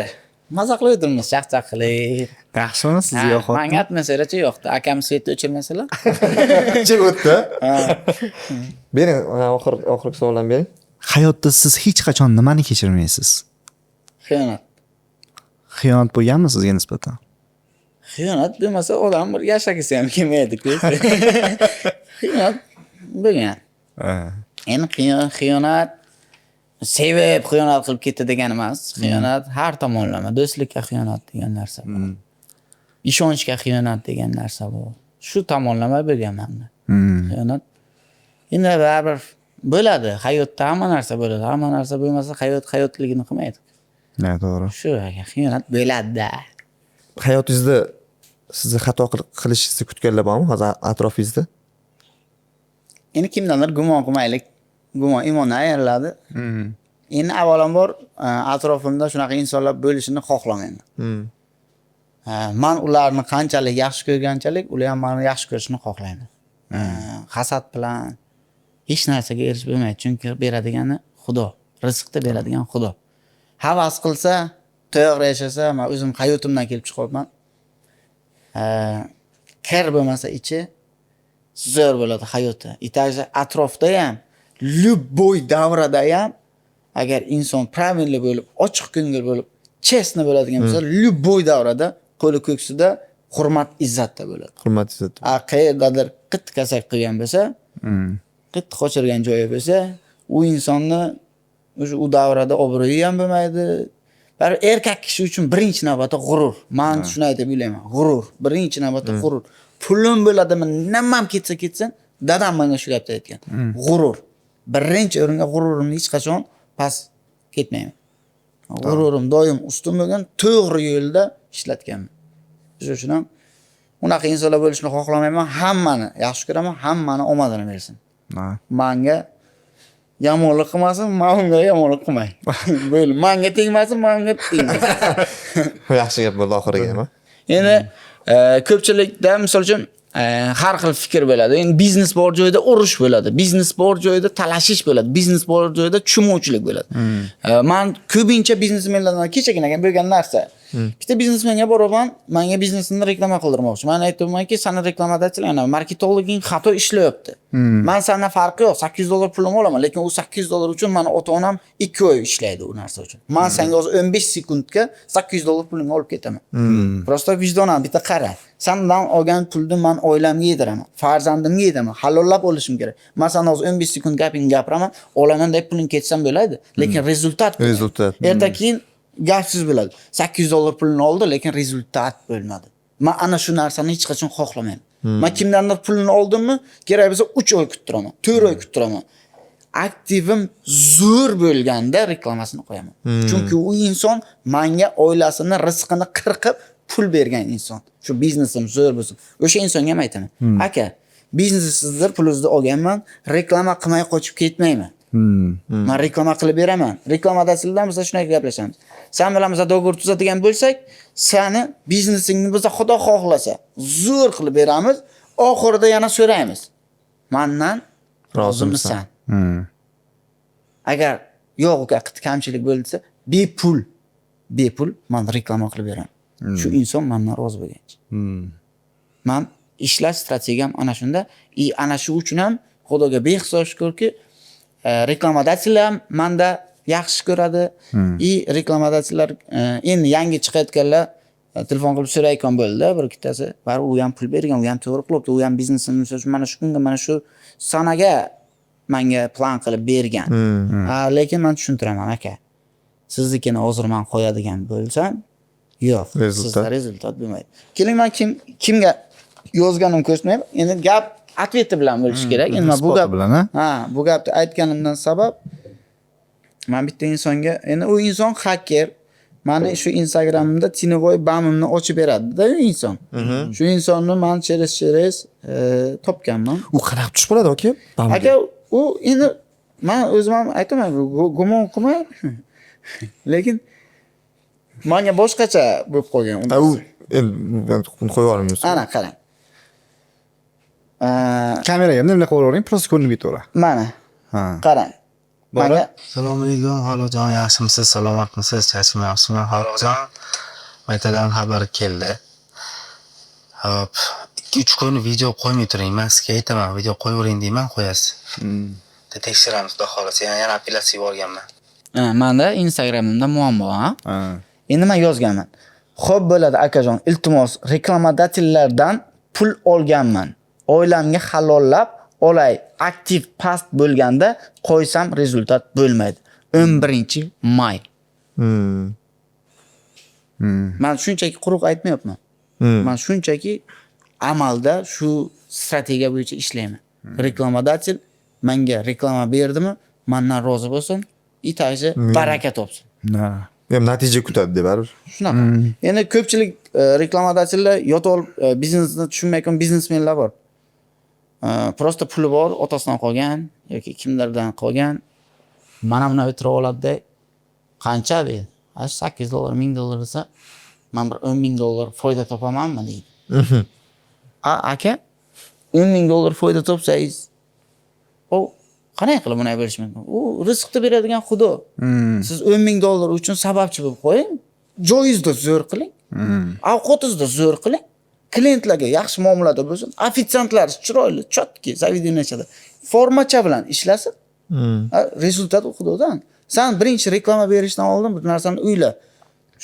Maza qilib o'tirmiz, chaq-chaq qilib. Yaxshimi sizga yo'q? Menga atmosferachi yo'qdi. Akam svetni o'chirmasalar. Chek o'tdi. Bering, oxirgi savoldan bering. Hayotda siz hech qachon nimani kechirmaysiz? Xiyonat. Xiyonat bo'lganmi sizga nisbatan? Xiyonat bo'lmasa odam bir yashagisi ham kelmaydi-ku. Xiyonat bo'lgan. Endi xiyonat sevib xiyonat qilib ketdi degan emas. Xiyonat har tomonlama, do'stlikka xiyonat degan narsa bor. Ishonchga xiyonat degan narsa bor. Shu tomonlama bo'lgan menda. Xiyonat endi baribir bo'ladi. Hayotda hamma narsa bo'ladi. Hamma narsa bo'lmasa hayotligini qilmaydi. Ne, to'g'ri. Shu xiyonat bo'ladi-da. Hayotingizda sizni xato qilishingizni kutganlar bormi hozir atrofingizda? Endi kimdandir gumon qilmaylik. Gumon imondan ayriladi. Endi avvalambor atrofimda shunaqa insonlar bo'lishini xohlamayman. Men ularni qanchalik yaxshi ko'rganchalik, ular ham meni yaxshi ko'rishini xohlayman. Hasad bilan hech narsaga erishib bo'lmaydi, chunki beradigani Xudo, rizqni beradigan Xudo. Havas qilsa, to'g'ri yashasa, men o'zim hayotimdan kelib chiqyapman. Kir bo'lmasa ichi zo'r bo'ladi hayoti. Itajda atrofda ham, любой davrada ham agar inson правильный bo'lib, ochiq ko'ngil bo'lib, chestni bo'ladigan bo'lsa, любой davrada qo'li ko'ksida hurmat, izzatda bo'ladi. Hurmat, izzat. Qayerdadir qit kasak qilgan bo'lsa, qit qochirgan joyi bo'lsa, u insonni o'sha u davrada obro'yi ham bo'lmaydi. Bar erkak kishi uchun birinchi navbatda g'urur. Men shuni aytib o'ylayman. G'urur, birinchi navbatda g'urur. Pulim bo'ladimi, nimam ketsin, dadam menga shu gapni aytgan. G'urur. Birinchi o'ringa g'ururimni hech qachon past ketmayman. G'ururim doim ustun bo'lgan, to'g'ri yo'lda ishlatganman. Shuning uchun ham unaqa insonlar bo'lishni xohlamayman. Hammani yaxshi ko'raman, hammani omadini bersin. Menga yomonlik qilmasin, men unga yomonlik qilmay. Bo'ldi, menga tegmasin, menga tegmasin. Yaxshi gap bo'ldi oxiriga ham. Endi ko'pchilikda misol uchun har xil fikr bo'ladi. Endi biznes bor joyda urush bo'ladi. Biznes bor joyda talashish bo'ladi. Biznes bor joyda tushunmovchilik bo'ladi. Men ko'pincha biznesmenlardan kechagina bo'lgan narsa. Bitta biznesmenga boraman, menga biznesini reklama qildirmoqchi. Men aytaymanki, seni reklamadachilar, marketologing xato ishlayapti. Men sendan farqi yo'q, $800 pulim olaman, lekin u $800 uchun meni ota-onam 2 oy ishlaydi u narsa uchun. Men senga hozir 15 sekundga $800 pulingni olib ketaman. Prosta vijdonan bitta qara. Sendan olgan pulni men oilamga yediraman, farzandimga yediraman, halollab olishim kerak. Men sana hozir 15 sekund gapingni gapiraman, olaman deb puling ketsam bo'ladi, lekin rezultat. Erta keyin gapsiz bo'ladi. $800 pulni oldi, lekin rezultat bo'lmadi. Men ana shu narsani hech qachon xohlamayman. Men kimdandir pulni oldimmi, kerak bo'lsa 3 oy kuttiraman, 4 oy kuttiraman. Aktivim zo'r bo'lganda reklamasini qo'yaman. Chunki u inson menga oilasini, rizqini qirqib pul bergan inson. Shu biznesim zo'r bo'lsin. O'sha insonga ham aytaman. Aka, biznesingizni pulingizni olganman, reklama qilmay qochib ketmayman. Men reklama qilib beraman. Reklamadachilardan biz shunday gaplashamiz. Sen bilan biz do'g'ri tuzadigan bo'lsak, seni biznesingni biz Xudo xohlasa zo'r qilib beramiz. Oxirida yana so'raymiz. Mendan rozimisan? Agar yo'q, kamchilik bo'lsa, bepul men reklama qilib beraman. Shu inson mendan rozi bo'lgancha. Men ishlash strategiyam ana shunda, ana shu uchun ham Xudoga behisob shukrki, reklamadachilar menda yaxshi ko'radi. Reklamadachilar endi yangi chiqayotganlar telefon qilib so'rayotgan bo'ldi, bir ikkitasi. Bari u ham pul bergan, u ham to'g'ri qilibdi, u ham biznesini mana shu kunga, mana shu sanaga menga plan qilib bergan. Lekin men tushuntiraman, aka. Siznikini hozir men qo'yadigan bo'lsam, yo'q, sizda rezultat bo'lmaydi. Keling, men kimga yozganim ko'rsatmayman. Endi gap ответi bilan bo'lish kerak. Endi bu gap bilan, bu gapni aytganimdan sabab men bitta insonga, endi u inson hacker, meni shu Instagramimda Tinovoy bamimni ochib beradi-da inson. Shu insonni men через topganman. U qarab tushib qoladi aka. Aka, u endi men o'zim ham aytaman, gumon qilmay. Lekin menga boshqacha bo'lib qolgan. U endi qo'yib yuboramiz. Ana qarang. Kameraga nima qilib o'ring, prosta ko'rinib ketaveradi. Mana. Qarang. Menga Assalomu alaykum, Halojon, yaxshimisiz? Salomatmisiz? Charchamayapsizmi, Halojon? Maytadan xabar keldi. Hop, 2-3 kun video qo'ymay turing. Men sizga aytaman, video qo'yavering deyman, qo'yasiz. Tekshiramiz, xudo xolasa. Yana apellyatsiya yuborganman. menda Instagramimda muammo, Endi men yozganman. Xo'p bo'ladi akajon, iltimos reklamadatellardan pul olganman. Oilamga halollab olay, aktiv past bo'lganda qo'ysam rezultat bo'lmaydi. 11-may. Men shunchaki quruq aytmayapman. Men shunchaki amalda shu strategiya bo'yicha ishlayman. Reklamadatel menga reklama berdimi, mendan rozi bo'lsin, itaji baraka topsin. Ham natija kutadi deb baribir. Shunaqa. Endi ko'pchilik reklamadachilar yotib biznesni tushunmayotgan biznesmenlar bor. Prosta puli bor, otasidan qolgan yoki kimlardan qolgan. Mana buni o'tirib oladi-da, qancha deydi. $800, $1000 desa, men bir $10,000 foyda topamanmi deydi. Aka, $10,000 foyda topsangiz, o qanday qilib buni berish mumkin? U rizqni beradigan Xudo. Siz $10,000 uchun sababchi bo'lib qo'ying. Joyingizda zo'r qiling. Ovqatingizda zo'r qiling. Klientlarga yaxshi muomalada bo'lsin. Ofitsiantlar chiroyli, chotki, zavideniyachilar formacha bilan ishlasin. Rezultat Xudodan. Sen birinchi reklama berishdan oldin bir narsani o'yla.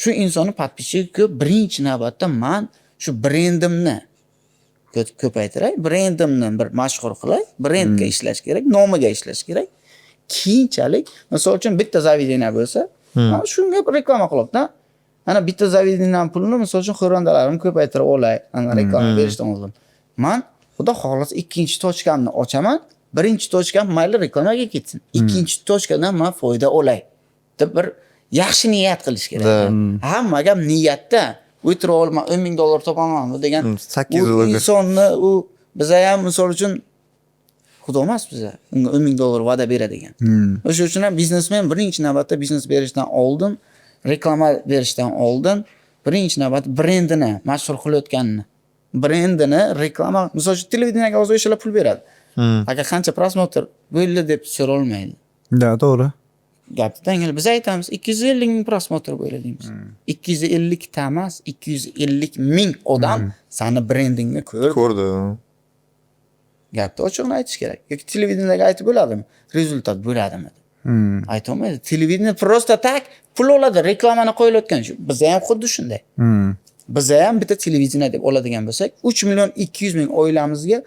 Shu insonni podpischigi ko'p, birinchi navbatda men shu brendimni ko'paytiray, brendimni bir mashhur qilay, brendga ishlash kerak, nomiga ishlash kerak. Keyinchalik, misol uchun bitta zavideniya bo'lsa, shunga reklama qilibdi. Ana bitta zavideniyaning pulini misol uchun xonadonlarimni ko'paytirib olay, ana reklama berishdan oldin. Men xudo xohlasa ikkinchi tochkamni ochaman, birinchi tochkam mayli reklamaga ketsin. Ikkinchi tochkadan men foyda olay deb bir yaxshi niyat qilish kerak. Hamma gap niyatda. O'tirib olma, $10,000 topamanmi degan. $800 insonni u biza ham misol uchun Xudo emas biza. Unga $10,000 va'da beradigan. O'sha uchun ham biznesmen birinchi navbatda biznes berishdan oldin, reklama berishdan oldin birinchi navbat brendini mashhur qilayotganini brendini reklama, misol uchun televideniyaga hozir o'shalar pul beradi. Agar qancha prosmotr bo'ldi deb so'rolmaydi. Da, to'g'ri. Gapni tangil biz aytamiz 250 ming prosmotr bo'ldi deymiz. 250 ta emas, 250 ming odam sani brendingni Ko'rdi. Gapni ochiqni aytish kerak. Yoki televideniyaga aytib bo'ladimi? Rezultat bo'ladimi? Aytolmaydi. Televideniya prosta tak pul oladi, reklamani qo'yilayotgan shu. Bizda ham xuddi shunday. Bizda ham bitta televideniya deb oladigan bo'lsak, 3 million 200 ming oilamizga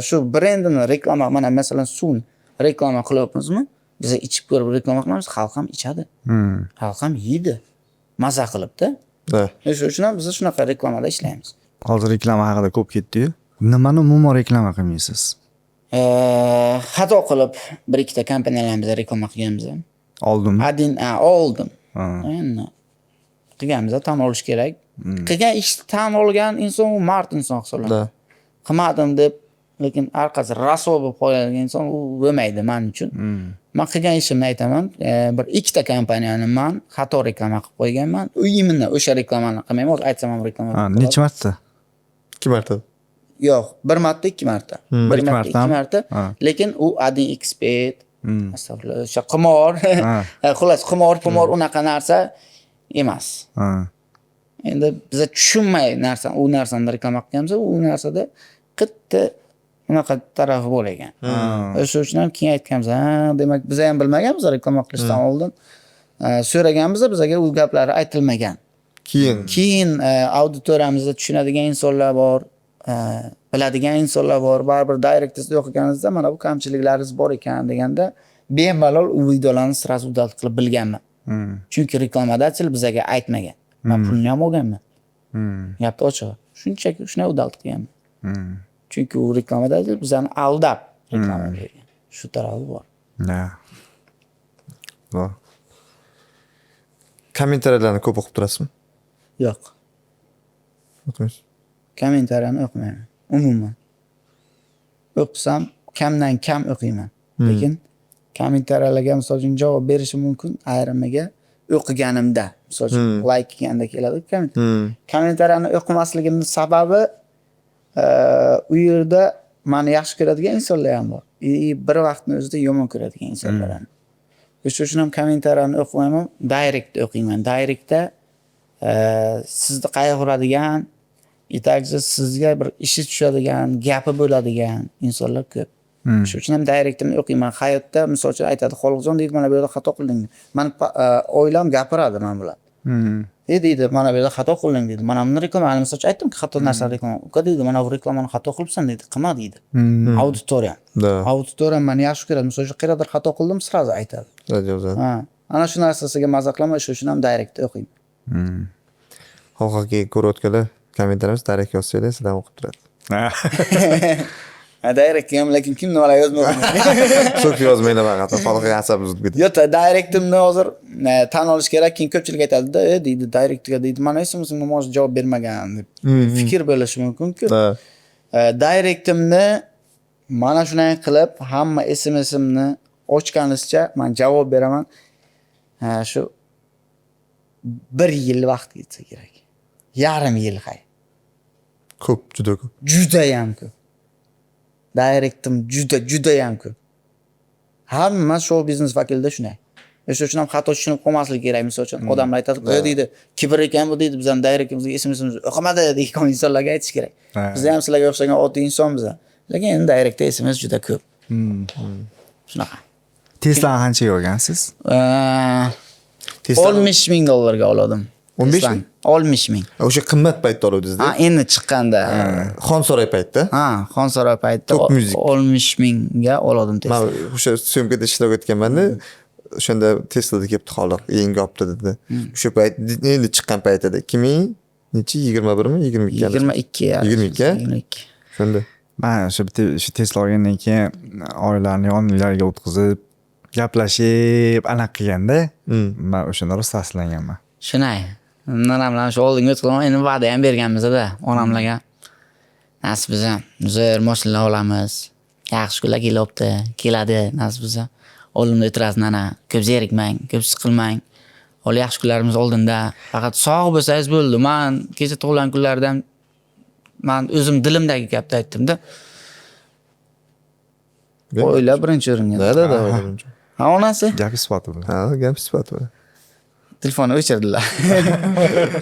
shu brendini reklama, mana masalan suvni reklama qilyapmizmi? Biz ichib ko'rib reklama qilamiz, xalq ham ichadi. Xalq ham yeydi. Maza qilibdi. Da. Shuning uchun ham biz shunaqa reklamada ishlaymiz. Hozir reklama haqida ko'p ketdi-yu. Nimani umuman reklama qilmaysiz? Xato qilib bir ikkita kompaniyalarga reklama qilganmiz. Oldimmi? Oldim. Endi qilganmiz, tan olish kerak. Qilgan ishni tan olgan inson u mard inson hisoblanadi. Qilmadim deb, lekin orqasi raso bo'lib qolgan inson u bo'lmaydi men uchun. Men qilgan ishimni aytaman. Bir ikkita kompaniyani men xato reklama qilib qo'yganman. Uyimni o'sha reklamani qilmayman. Hozir aytsam ham reklama. Necha marta? 2 marta. Yo'q, bir marta, ikki marta. Bir marta, ikki marta. Lekin u adin expert, astagfirullah, o'sha qimor, xullas qimor unaqa narsa emas. Endi biz tushunmay u narsani reklama qilganmiz, u narsada qitta unaqa tarafi bor ekan. O'sha uchun ham keyin aytganmiz, demak biz ham bilmaganmiz reklama qilishdan oldin. So'raganmiz, bizga u gaplari aytilmagan. Keyin auditoriyamizda tushunadigan insonlar bor. Biladigan insonlar bor. Baribir direktda o'qiganingizda mana bu kamchiliklaringiz bor ekan deganda bemalol u videolarni sразу udalt qilib bilganman. Chunki reklamadachi bizga aytmagan. Men pulni ham olganman. Gapni ochig'i. Shunchaki shunday udalt qilganman. Chunki u reklamadachi bizani aldab reklama bergan. Shu tarafi bor. Bor. Kommentariyalarni ko'p o'qib turasizmi? Yo'q. O'qiysiz. Kommentariyani o'qimayman. Umuman. O'qisam kamdan kam o'qiyman. Lekin kommentariyalarga misol uchun javob berishim mumkin ayrimiga o'qiganimda. Misol uchun like qilganda keladi kommentariyani o'qimasligimning sababi u yerda meni yaxshi ko'radigan insonlar ham bor. Bir vaqtni o'zida yomon ko'radigan insonlar ham. Shuning uchun ham kommentariyani o'qimayman, direct o'qiyman. Directda sizni qayg'uradigan yetakchi sizga bir ishi tushadigan, gapi bo'ladigan insonlar ko'p. Shuning uchun ham direktni o'qiyman. Hayotda misol uchun aytadi, "Xoliqjon deydi, mana bu yerda xato qilding." Men oilam gapiradi men bilan. Deydi, "Mana bu yerda xato qilding" deydi. Mana buni reklamani misol uchun aytdim, xato narsa reklama. Uka deydi, "Mana bu reklamani xato qilibsan" deydi. "Qilma" deydi. Auditoriya. Auditoriya meni yaxshi ko'radi. Misol uchun qayerdadir xato qildim, sразу aytadi. Ana shu narsasiga maza qilaman, shuning uchun ham direktni o'qiyman. Xalqqa ko'rayotganlar kommentarimiz direkt yozsanglar sizdan o'qib turadi. Direct ham, lekin kim nimalar yozmaydi. So'k yozmaylar faqat, xalqqa asab uzib ketadi. Yo'q, direktimni hozir tan olish kerak. Keyin ko'pchilik aytadi-da, deydi, direktga deydi, "Mana esimizga hozir javob bermagan" deb. Fikr bo'lishi mumkin-ku. Direktimni mana shunday qilib, hamma SMS-imni ochganizcha men javob beraman. Shu 1 yil vaqt ketsa kerak. Yarim yil hay. Ko'p, juda ko'p. Juda ham ko'p. Direktim juda ham ko'p. Hamma show biznes vakilida shunday. Shuning uchun ham xato tushunib qolmaslik kerak. Misol uchun odamlar aytadi, deydi, kibr ekan bu deydi, bizning direktimizga SMS-imizni o'qimadi degan insonlarga aytish kerak. Biz ham sizlarga o'xshagan oddiy insonmiz. Lekin endi direktda SMS juda ko'p. Shunaqa. Tesla qanchaga olgansiz? 60 ming dollarga oldim. 15 ming? 60 ming. O'sha qimmat paytda oluvdingiz-da? Endi chiqqanda. Xonsaroy paytda? Xonsaroy paytda 60 mingga oldim Tesla. Men o'sha syomkada ishlab o'tganman-da. O'shanda Tesla'da kelibdi xoliq, yangi olibdi dedi. O'sha payt endi chiqqan paytida 2000 necha 21 mi 22? 22 ya. 22. Shunda. Men o'sha Tesla olgandan keyin oylarni yonlariga o'tkazib gaplashib aniq qilganda, men o'shanda rost taslanganman. Shunay. Menam bilan shu oldinga o'tqizdim, endi va'da ham berganmiz-da onamlarga. Nasibizda zo'r mashina olamiz. Yaxshi kunlar kelyapti, keladi nasibizda. Oldimda o'tirasiz nana, ko'p zerikmang, ko'p siqilmang. Hali yaxshi kunlarimiz oldinda. Faqat sog' bo'lsangiz bo'ldi. Men kecha tug'ilgan kunlardan men o'zim dilimdagi gapni aytdim-da. O'ylab birinchi o'ringa. Da. Ha, onasi Gap isboti bilan. Ha, gap sifat bor. telefonni o'chirdilar.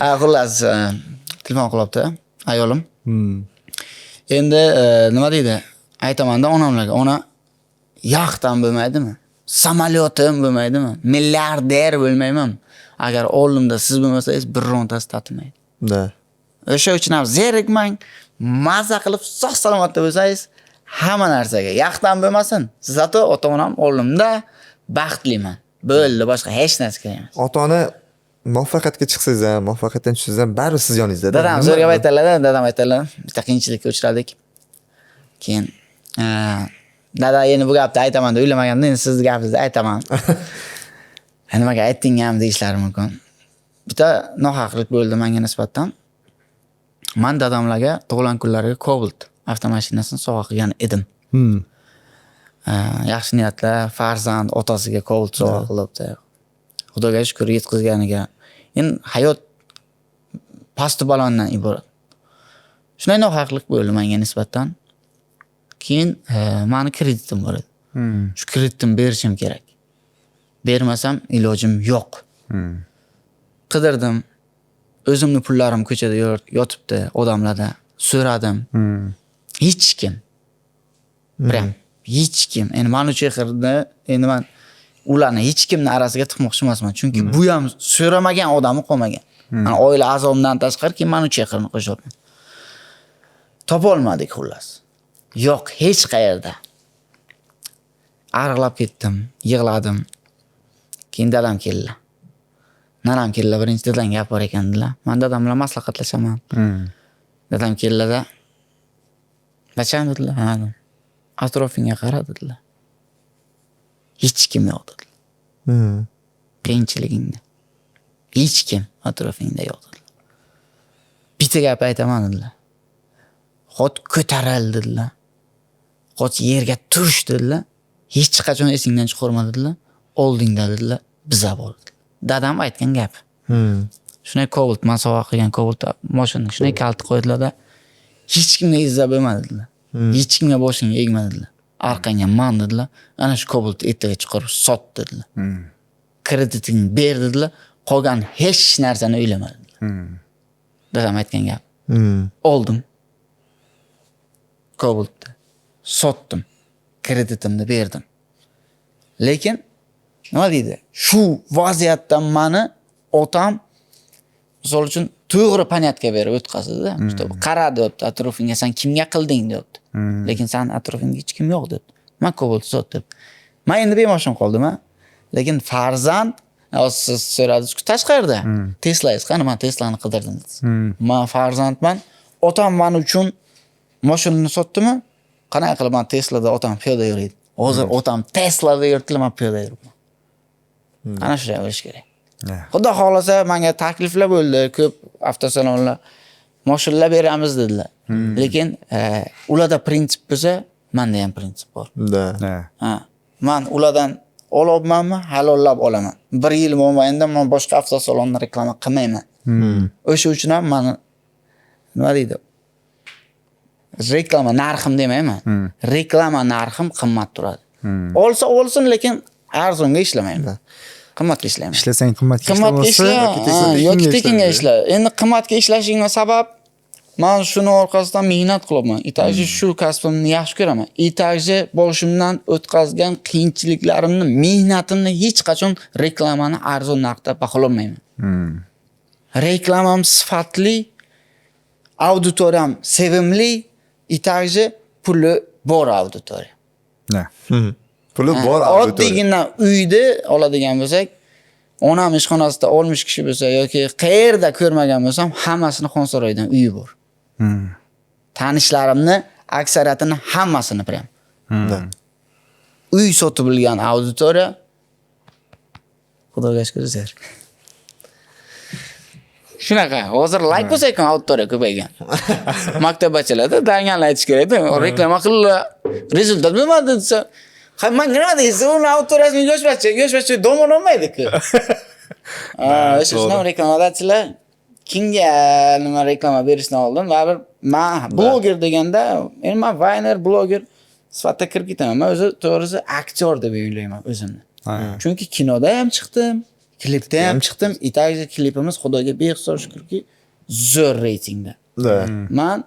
Ha, xullas, telefon qilibdi ayolim. Endi nima deydi? Aytaman-da onamlarga, ona yaxtam bo'lmaydimi? Samolyotim bo'lmaydimi? Milliarder bo'lmayman. Agar oldimda siz bo'lmasangiz birontasi tatimaydi. Da. O'sha uchun ham zerikmang, maza qilib sog' salomatda bo'lsangiz, hamma narsaga yaxtam bo'lmasin. Siz ato ota-onam oldimda baxtliman. Bo'ldi, boshqa hech narsa kerak emas. Ota-ona muvaffaqiyatga chiqsangiz ham, muvaffaqiyatdan tushsangiz ham baribir siz yoningizda. Dadam zo'r gap aytadilar, dadam aytadilar. Bitta qiyinchilikka uchradik. Keyin dada endi bu gapni aytaman deb o'ylamaganda, endi sizni gapingizni aytaman. Nimaga aytding ham deyishlari mumkin. Bitta nohaqlik bo'ldi menga nisbatan. Men dadamlarga tug'ilgan kunlariga Cobalt avtomashinasini sovg'a qilgan edim. Yaxshi niyatlar, farzand otasiga Cobalt sovg'a qilibdi. Xudoga shukr yetkazganiga. Endi hayot past balondan iborat. Shunday nohaqlik bo'ldi menga nisbatan. Keyin meni kreditim bor edi. Shu kreditni berishim kerak. Bermasam ilojim yo'q. Qidirdim. O'zimni pullarim ko'chada yotibdi, odamlarda so'radim. Hech kim. Prям hech kim. Endi men uch yilda endi men ularni hech kimni arasiga tiqmoqchi emasman. Chunki bu ham so'ramagan odami qolmagan. Men oila a'zomdan tashqari kim men uch yilni qo'shyapman. Topa olmadik xullas. Yo'q, hech qayerda. Arg'lab ketdim, yig'ladim. Keyin dadam keldi. Nanam keldi, birinchi dadam gap bor ekandilar. Men dadam bilan maslahatlashaman. Dadam keldi-da. Bacham dedilar, ha. Atrofingga qara dedilar. Hech kim yo'q dedilar. Qiyinchiligingda. Hech kim atrofingda yo'q dedilar. Bitta gap aytaman dedilar. Xot ko'taral dedilar. Xot yerga tush dedilar. Hech qachon esingdan chiqarma dedilar. Oldingda dedilar, biza bor. Dadam aytgan gap. Shunday Cobalt, men sovg'a qilgan Cobalt mashinani shunday kalti qo'ydilar-da. Hech kimga izza bo'lmadi dedilar. Hech kimga boshingga egma dedilar. Orqangga man dedilar. Ana shu Cobaltni ertaga chiqarib sot dedilar. Kreditingni ber dedilar. Qolgan hech narsani o'ylama dedilar. Dadam aytgan gap. Oldim. Cobaltni sotdim. Kreditimni berdim. Lekin nima deydi? Shu vaziyatdan meni otam misol uchun to'g'ri panyatga berib o'tkazdi-da. Qara debdi, atrofingga sen kimga qilding debdi. Lekin sen atrofingda hech kim yo'q debdi. Men Cobalt sotdim. Men endi bemoshim qoldim-a. Lekin farzand siz so'radingiz-ku tashqarida. Teslangiz qani, men Teslani qidirdim dedi. Men farzandman. Otam men uchun mashinani sotdimi? Qanday qilib men Teslada otam piyoda yuradi. Hozir otam Teslada yuribdi, men piyoda yuribman. Ana shunday bo'lish kerak. Xudo xolasa menga takliflar bo'ldi, ko'p avtosalonlar mashinalar beramiz dedilar. Lekin ularda prinsip bo'lsa, menda ham prinsip bor. Da. Ha, men ulardan olobmanmi, halollab olaman. 1 yil mobaynida men boshqa avtosalonni reklama qilmayman. O'sha uchun ham men nima deydi? Reklama narxim demayman. Reklama narxim qimmat turadi. Olsa olsin, lekin arzonga ishlamayman. Qimmatga ishlayman. Ishlasang qimmatga Qimmatga ishla, yoki tekinga ishla. Endi qimmatga ishlashingning sabab men shuni orqasidan mehnat qilaman. Itajli shu kasbimni yaxshi ko'raman. Itajli boshimdan o'tkazgan qiyinchiliklarimni, mehnatimni hech qachon reklamani arzon narxda bahololmayman. Reklamam sifatli, auditoriyam sevimli, itajli puli bor auditoriya. Puli bor auditoriya. Oddiygina uyda oladigan bo'lsak, onam ishxonasida olmish kishi bo'lsa yoki qayerda ko'rmagan bo'lsam, hammasini Xonsaroydan uyi bor. Tanishlarimni aksariyatini hammasini prям. Uy sotib bilgan auditoriya Xudoga shukr zer. Shunaqa, hozir like bo'lsa ekan auditoriya ko'paygan. Maktabchilarda danganlar aytish kerak-da, reklama qilib, rezultat bo'lmadi desa, men nima deysiz, uni auditoriyasini yoshbacha domon olmaydi-ku. O'sha shunday reklamadachilar kimga nima reklama berishdan oldin baribir men bloger deganda, endi men Vayner bloger sifatida kirib ketaman. Men o'zi to'g'risi aktyor deb o'ylayman o'zimni. Chunki kinoda ham chiqdim, klipda ham chiqdim. И также klipimiz Xudoga behisob shukrki zo'r reytingda. Men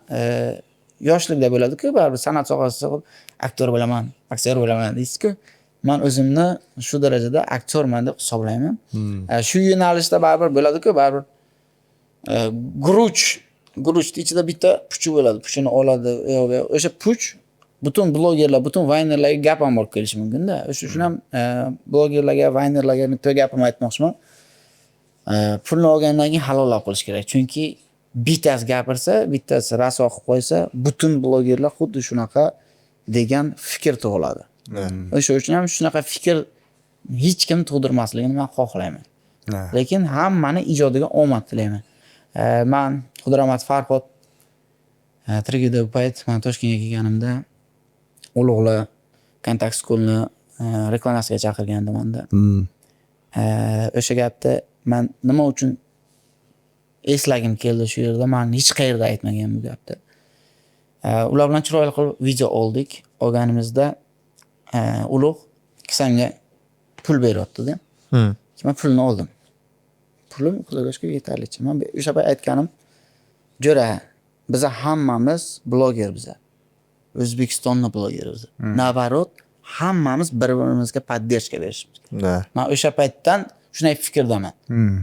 yoshlikda bo'ladi-ku, baribir san'at sohasida aktyor bo'laman, aktyor bo'laman deysiz-ku. Men o'zimni shu darajada aktyorman deb hisoblayman. Shu yo'nalishda baribir bo'ladi-ku, baribir guruch ichida bitta puchi bo'ladi. Puchini oladi, o'sha puch butun blogerlar, butun vaynerlarga gap ham olib kelishi mumkin-da. O'sha uchun ham blogerlarga, vaynerlarga bitta gapim aytmoqchiman. Pulni olgandan keyin halollab qilish kerak. Chunki bittasi gapirsa, bittasi rasvo qilib qo'ysa, butun blogerlar xuddi shunaqa degan fikr tug'iladi. O'sha uchun ham shunaqa fikr hech kim tug'dirmasligini men xohlayman. Lekin hammani ijodiga omad tilayman. Men Xudoramat Farhod Trigida payt men Toshkentga kelganimda ulug'lar kontakt skolni reklamasiga chaqirgandi menda. O'sha gapda men nima uchun eslagim keldi shu yerda, men hech qayerda aytmagan bu gapni. Ular bilan chiroyli qilib video oldik. Olganimizda ulug' kisanga pul beryapti-da. Men pulni oldim. Pulim Xudoga yetarlicha. Men o'sha payt aytganim, "Jo'ra, biz hammamiz bloger biz. O'zbekistonning blogeri. Navarot hammamiz bir-birimizga podдержка berishimiz kerak." Men o'sha paytdan shunday fikrdaman.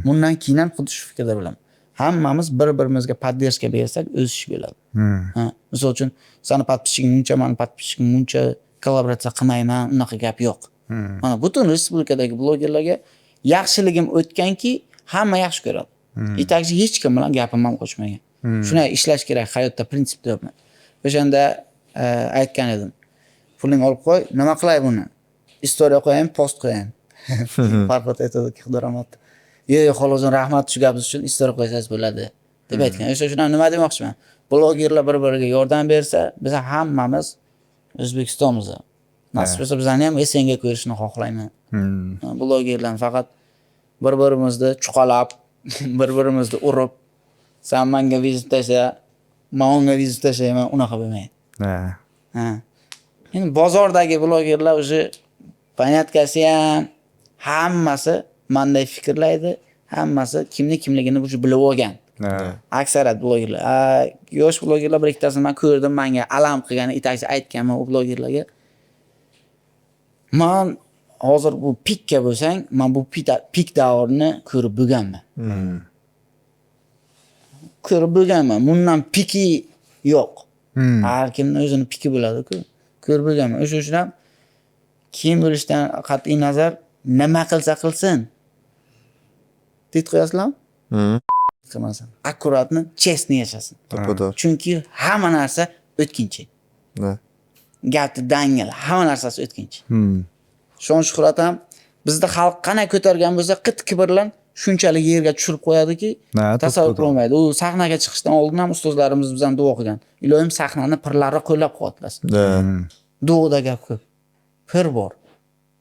Bundan keyin ham xuddi shu fikrda bo'laman. Hammamiz bir-birimizga podдержка bersak, o'sish bo'ladi. Misol uchun, seni podpисчигing muncha, meni podpисчигim muncha kollaboratsiya qilmayman, unaqa gap yo'q. Mana butun respublikadagi blogerlarga yaxshiligim o'tganki, hamma yaxshi ko'radi. Itakchi hech kim bilan gapim ham qo'shmagan. Shunday ishlash kerak hayotda, prinsipda yo'qman. O'shanda aytgan edim. Puling olib qo'y, nima qilay buni? Istoriya qo'yaymi, post qo'yaymi? Farhod aytadi, Xudoramat. Yo'q, xolozon rahmat shu gapingiz uchun istoriya qo'ysangiz bo'ladi deb aytgan. O'sha uchun nima demoqchiman? Blogerlar bir-biriga yordam bersa, biz hammamiz O'zbekistonmiz. Nasib bo'lsa bizani ham SNG ko'rishni xohlayman. Blogerlar faqat bir-birimizni chuqalab, bir-birimizni urib, sen menga vizit tasha, men unga vizit tashayman, unaqa bo'lmaydi. Endi bozordagi blogerlar o'zi panyatkasi ham hammasi menday fikrlaydi, hammasi kimligini o'zi bilib olgan. Aksariyat blogerlar, yosh blogerlar bir ikkitasini men ko'rdim, menga alam qilgani itakchi aytganman u blogerlarga. Men hozir bu pikka bo'lsang, men bu pik davrini ko'rib bo'lganman. Ko'rib bo'lganman. Bundan piki yo'q. Har kimning o'zining piki bo'ladi-ku. Ko'rib bo'lganman. O'sha uchun ham kim bo'lishdan qat'iy nazar nima qilsa qilsin. Tit qo'yasizlarmi? Qilmasin. Akkuratni, chestni yashasin. Chunki hamma narsa o'tkinchi. Gapni dangil, hamma narsasi o'tkinchi. Shon shuhrat ham bizda xalq qana ko'targan bo'lsa, qit-kibrlan shunchalik yerga tushirib qo'yadiki, tasavvur qilolmaydi. U sahnaga chiqishdan oldin ham ustozlarimiz bizdan duo qilgan. Ilohim sahnani pirlari qo'llab-quvvatlasin. Duoda gap ko'p. Pir bor.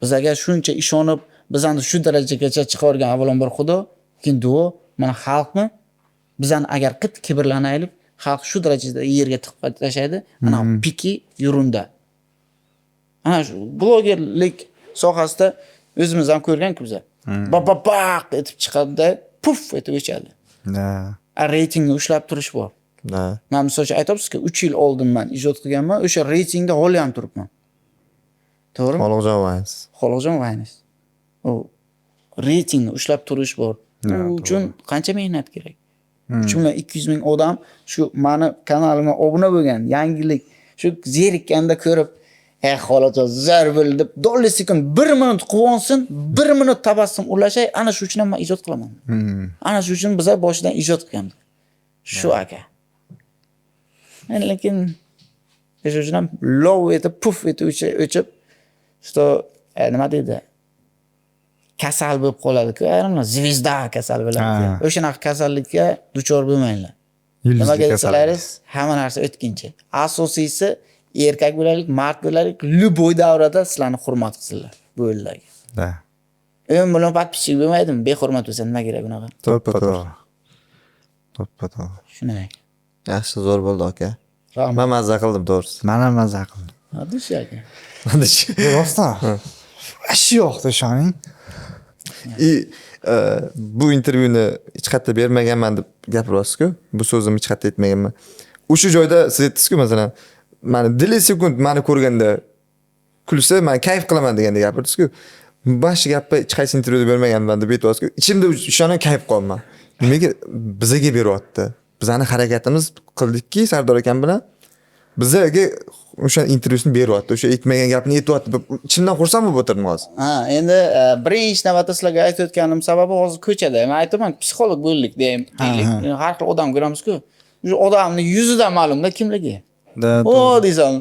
Bizga shuncha ishonib, bizani shu darajagacha chiqargan avvalambor Xudo, keyin duo, mana xalqni bizani agar qit-kibrlanaylik, xalq shu darajada yerga tiqib tashlaydi, ana piki yurunda. Ana shu blogerlik sohasida o'zimiz ham ko'rgan-ku biz. Baq etib chiqadi-da, puf etib o'chadi. Reytingni ushlab turish bor. Men masalan aytibsiz-ku, 3 yil oldin men ijod qilganman, o'sha reytingda hali ham turibman. To'g'rimi? Xolog'jon Vaynes. O reytingni ushlab turish bor. Bu uchun qancha mehnat kerak? 3.200.000 odam shu meni kanalimga obuna bo'lgan, yangilik shu zerikkanda ko'rib, xolajon zar bo'ldi deb dolli sekund 1 minut quvonsin, 1 minut tabassum ulashay, ana shu uchun men ijod qilaman. Ana shu uchun biz boshidan ijod qilgandik. Shu aka. Lekin o'sha uchun ham lov etib, puf etib o'chib, что nima deydi? Kasal bo'lib qoladi-ku, ayrimlar zvezda kasal bo'ladi. O'shanaqa kasallikka duchor bo'lmanglar. Nimaga desalaringiz, hamma narsa o'tkinchi. Asosiysi erkak bo'laylik, mard bo'laylik, любой davrada sizlarni hurmat qilsinlar bu yo'llarga. Bilan podpисчик bo'lmaydimi? Behurmat bo'lsa nima kerak bunaqa? To'g'ri. To'ppa-to'g'ri. Shunday. Yaxshi, zo'r bo'ldi aka. Rahmat. Men mazza qildim to'g'risi. Men ham mazza qildim. Hadi aka. Rostdan. Ashi yo'qdi ishoning. Bu intervyuni hech qayerda bermaganman deb gapiryapsiz-ku. Bu so'zimni hech qayerda aytmaganman. O'sha joyda siz aytdingiz-ku, masalan, mani dili sekund mani ko'rganda kulsa, men kayf qilaman degandek gapirdingiz-ku. Bosh gapni hech qaysi intervyuda bermaganman deb aytyapsiz-ku. Ichimda o'shani kayf qilaman. Nimaga bizaga beryapti? Bizani harakatimiz qildikki Sardor akam bilan bizaga o'sha intervyusini beryapti. O'sha aytmagan gapni aytyapti. Ichimdan xursand bo'lib o'tirdim hozir. Ha, endi birinchi navbatda sizlarga aytayotganim sababi hozir ko'chada. Men aytaman, psixolog bo'ldik deylik. Har xil odam ko'ramiz-ku. O'sha odamning yuzidan ma'lumda kimligi. O deysan,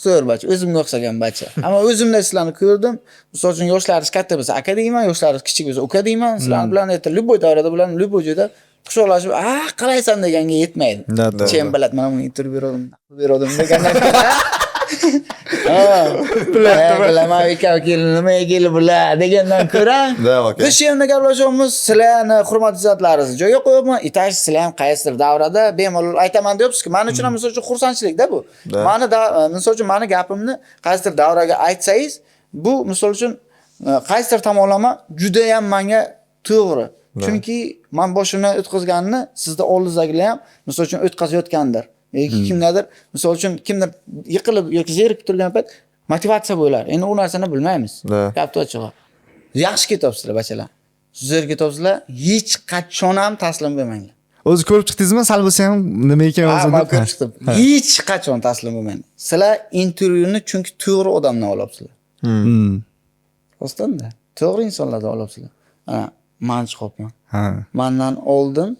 so'r bacha, o'zimga o'xshagan bacha. Ammo o'zimda sizlarni ko'rdim. Misol uchun yoshlaringiz katta bo'lsa, aka deyman, yoshlaringiz kichik bo'lsa, uka deyman. Sizlar bilan любой davrada bilan любой joyda quchoqlashib, qalaysan deganga yetmaydi. Chem biladi, mana buni intervyu berdim degandan bilaman aka nima kelib bular degandan ko'ra biz shu yerda gaplashyapmiz. Sizlarni hurmat izzatlaringizni joyiga qo'yibman. Itash sizlar ham qaysidir davrada bemalol aytaman deyapsiz-ku. Men uchun ham misol uchun xursandchilik-da bu. Misol uchun meni gapimni qaysidir davraga aytsangiz, bu misol uchun qaysidir tomonlama juda ham menga to'g'ri. Chunki men boshimdan o'tkazganini sizda oldingizdagilar ham misol uchun o'tkazayotgandir. Yoki kimgadir misol uchun kimdir yiqilib yoki zerikib turgan payt motivatsiya bo'lar. Endi u narsani bilmaymiz. Gapni ochig'i. Yaxshi ketyapsizlar bachalar. Zo'r ketyapsizlar. Hech qachon ham taslim bo'lmanglar. O'zi ko'rib chiqdingizmi? Sal bo'lsa ham nima ekan o'zi deb ko'rib chiqdim. Hech qachon taslim bo'lmanglar. Sizlar intervyuni chunki to'g'ri odamdan olyapsizlar. Rostdan-da. To'g'ri insonlardan olyapsizlar. Ha, men chiqyapman. Mendan oldin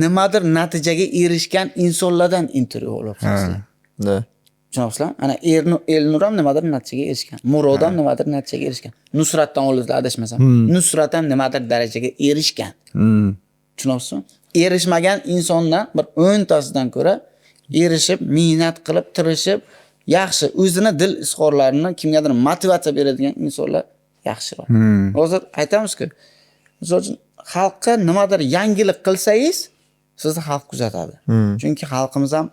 nimadir natijaga erishgan insonlardan intervyu olyapsizlar. Tushunasizlar? Ana Elnur ham nimadir natijaga erishgan. Murod ham nimadir natijaga erishgan. Nusratdan oldingizlar adashmasam. Nusrat ham nimadir darajaga erishgan. Tushunasizmi? Erishmagan insondan bir 10 tasidan ko'ra erishib, mehnat qilib, tirishib, yaxshi o'zini dil izhorlarini kimgadir motivatsiya beradigan insonlar yaxshiroq. Hozir aytamiz-ku, misol uchun xalqqa nimadir yangilik qilsangiz, sizni xalq kuzatadi. Chunki xalqimiz ham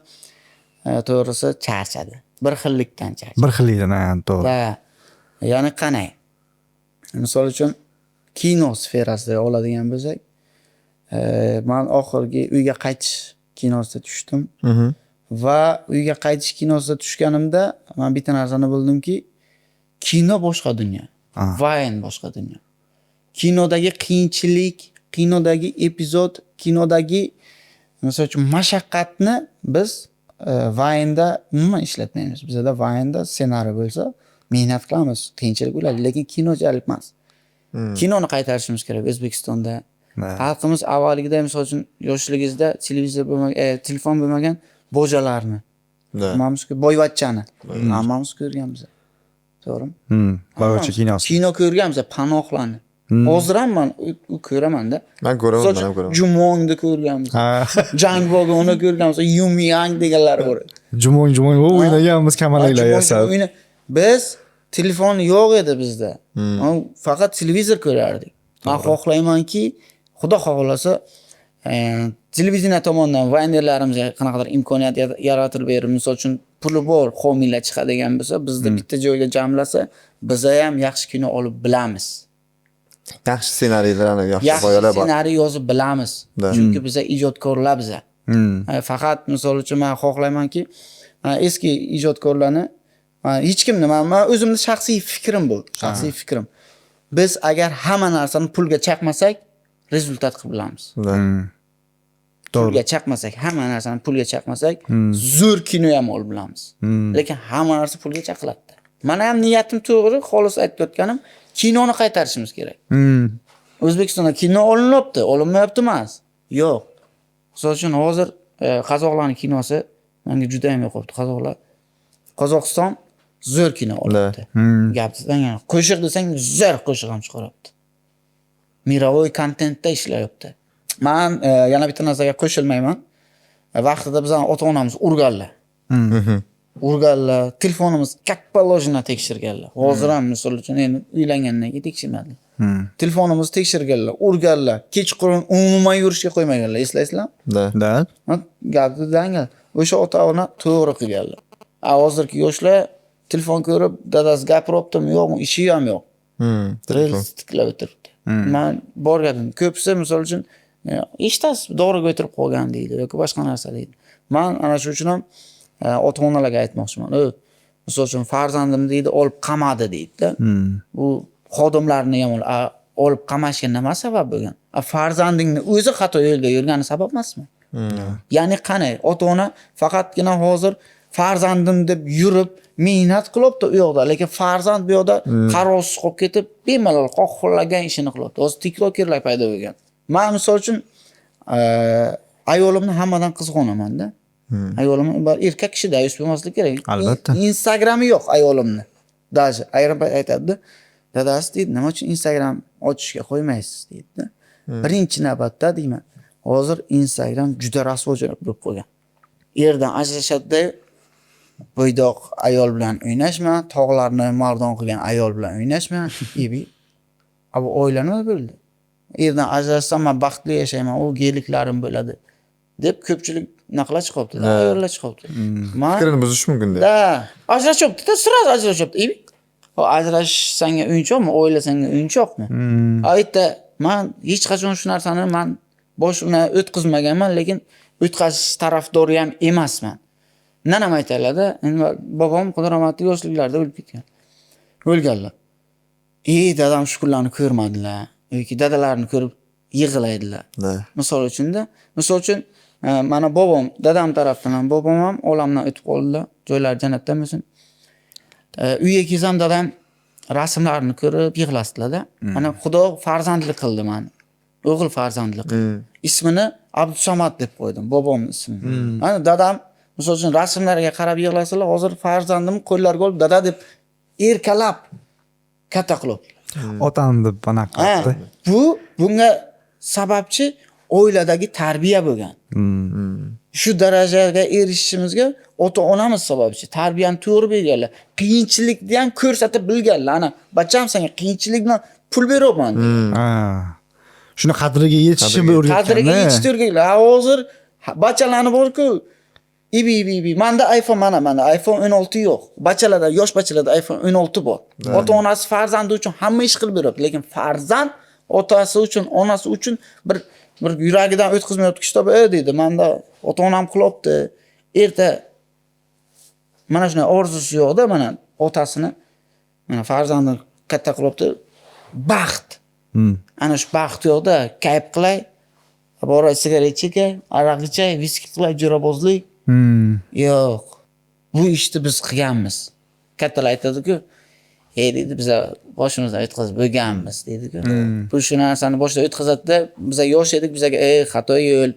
to'g'risi charchadi. Bir xillikdan charchadi. Bir xillikdan, to'g'ri. Va ya'ni qanay? Misol uchun kino sferasida oladigan bo'lsak, men oxirgi uyga qaytish kinosida tushdim. Va uyga qaytish kinosida tushganimda men bitta narsani bildimki, kino boshqa dunyo. Vayn boshqa dunyo. Kinodagi qiyinchilik, kinodagi epizod, kinodagi misol uchun mashaqqatni biz vaynda umuman ishlatmaymiz. Bizda vaynda ssenariy bo'lsa, mehnat qilamiz, qiyinchilik bo'ladi, lekin kinochalik emas. Kinoni qaytarishimiz kerak O'zbekistonda. Xalqimiz avvalgida misol uchun yoshligingizda televizor bo'lmagan, telefon bo'lmagan bojalarni. Hammamiz-ku boyvachchani. Hammamiz ko'rganmiz. To'g'rimi? Boyvachcha kinosi. Kino ko'rganmiz, panohlarni. Hozir ham men ko'raman-da. Men ko'raman. Jumongni ko'rganmiz. Jang vagonni ko'rganmiz. Yumyang deganlar bor. Jumong o'ynaganmiz kamalaklar yasab. Biz telefon yo'q edi bizda. Faqat televizor ko'rardik. Men xohlaymanki, Xudo xohlasa, televideniya tomonidan vaynerlarimizga qanaqadir imkoniyat yaratilib berib, misol uchun puli bor homiylar chiqadigan bo'lsa, bizni bitta joyga jamlasa, biz ham yaxshi kino olib bilamiz. Yaxshi ssenariylarni, yaxshi g'oyalar bor. Ssenariy yozib bilamiz. Chunki biz ijodkorlar biz. Faqat misol uchun men xohlaymanki, eski ijodkorlarni hech kimni men o'zimning shaxsiy fikrim bu, shaxsiy fikrim. Biz agar hamma narsani pulga chaqmasak, rezultat qilib bilamiz. Pulga chaqmasak, hamma narsani pulga chaqmasak, zo'r kino ham olib bilamiz. Lekin hamma narsa pulga chaqiladi. Mana ham niyatim to'g'ri, xolis aytayotganim, kinoni qaytarishimiz kerak. O'zbekistonda kino olinyapti, olinmayapti emas. Yo'q. Misol uchun hozir qozoqlarning kinosi menga juda ham yoqibdi. Qozog'iston zo'r kino olyapti. Gapdan yana qo'shiq desang, zo'r qo'shiq ham chiqaryapti. Mirovoy kontentda ishlayapti. Men yana bitta narsaga qo'shilmayman. Vaqtida bizning ota-onamiz urganlar. Urganlar, telefonimiz как положено tekshirganlar. Hozir ham misol uchun endi uylangandan keyin tekshirmadi. Telefonimizni tekshirganlar, urganlar, kechqurun umuman yurishga qo'ymaganlar, eslaysizlarmi? Da. Gapni dangal. O'sha ota-ona to'g'ri qilganlar. Hozirgi yoshlar telefon ko'rib, dadasi gapiryaptimi, yo'qmi, ishi ham yo'q. Rels tiklab o'tiribdi. Men borgandim. Ko'pisi misol uchun eshitasiz, doriga o'tirib qolgan deydi yoki boshqa narsa deydi. Men ana shu uchun ham ota-onalarga aytmoqchiman. Misol uchun farzandim deydi, olib qamadi deydi-da. Bu xodimlarni ham olib qamashga nima sabab bo'lgan? Farzandingni o'zi xato yo'lga yurgani sabab emasmi? Ya'ni qani, ota-ona faqatgina hozir farzandim deb yurib mehnat qilyapti u yoqda, lekin farzand bu yoqda qarovsiz qolib ketib, bemalol xohlagan ishini qilyapti. Hozir tiktokerlar paydo bo'lgan. Men misol uchun ayolimni hammadan qizg'onaman-da. Ayolimni erkak kishida ayus bo'lmaslik kerak. Albatta. Instagrami yo'q ayolimni. Даже ayrim payt aytadi, dadasi deydi, nima uchun Instagram ochishga qo'ymaysiz deydi. Birinchi navbatda deyman, hozir Instagram juda rasvojo'rab bo'lib qolgan. Erdan ajrashadi, bo'ydoq ayol bilan o'ynashma, tog'larni mardon qilgan ayol bilan o'ynashma. Abo oila nima bo'ldi? Erdan ajrashsam men baxtli yashayman, u geyliklarim bo'ladi deb ko'pchilik naqla chiqyapti, ayollar chiqyapti. Fikrini buzish mumkin-da. Da, ajrashyapti-da, sirasi ajrashyapti. Ajrashish senga o'yinchoqmi, oila senga o'yinchoqmi? Aytda men hech qachon shu narsani men boshimdan o'tkazmaganman, lekin o'tkazish tarafdori ham emasman. Nanam aytadilar-da, bobom xudo rahmatli yoshliklarida o'lib ketgan. O'lganlar. Dadam shu kunlarni ko'rmadilar yoki dadalarini ko'rib yig'laydilar. Misol uchun mana bobom, dadam tarafdan bobom ham olamdan o'tib qoldilar. Joylari jannatdan bo'lsin. Uyga kelsam dadam rasmlarini ko'rib yig'lasdilar-da. Mana Xudo farzandlik qildi meni. O'g'il farzandlik. Ismini Abdusamad deb qo'ydim, bobomning ismini. Mana dadam misol uchun rasmlarga qarab yig'lasalar, hozir farzandim qo'llariga olib dada deb erkalab katta qilib. Otam deb bana qildi. Bunga sababchi oiladagi tarbiya bo'lgan. Shu darajaga erishishimizga ota-onamiz sababchi. Tarbiyani to'g'ri berganlar. Qiyinchilikni ham ko'rsatib bilganlar. Ana, bacham senga qiyinchilik bilan pul beryapman. Shuni qadriga yetishib o'rgatgan. Qadriga yetishib o'rgatgan. Hozir bachalarni bor-ku, Manda iPhone mana iPhone 16 yo'q. Bachalarda, yosh bachalarda iPhone 16 bor. Ota-onasi farzandi uchun hamma ish qilib beradi, lekin farzand otasi uchun, onasi uchun bir yuragidan o'tkazmayotgan kitob deydi. Menda ota-onam qilyapti. Erta mana shunday orzusi yo'q-da, mana otasini, mana farzandini katta qilyapti. Baxt. Ana shu baxt yo'q-da, kayf qilay. Bora sigaret chekay, aroq ichay, viski qilay, jo'rabozlik. Yo'q. Bu ishni biz qilganmiz. Kattalar aytadi-ku, deydi, biz boshimizdan o'tkazib bo'lganmiz, deydi-ku. Bu shu narsani boshdan o'tkazadi-da, biz yosh edik, bizga xato yo'l,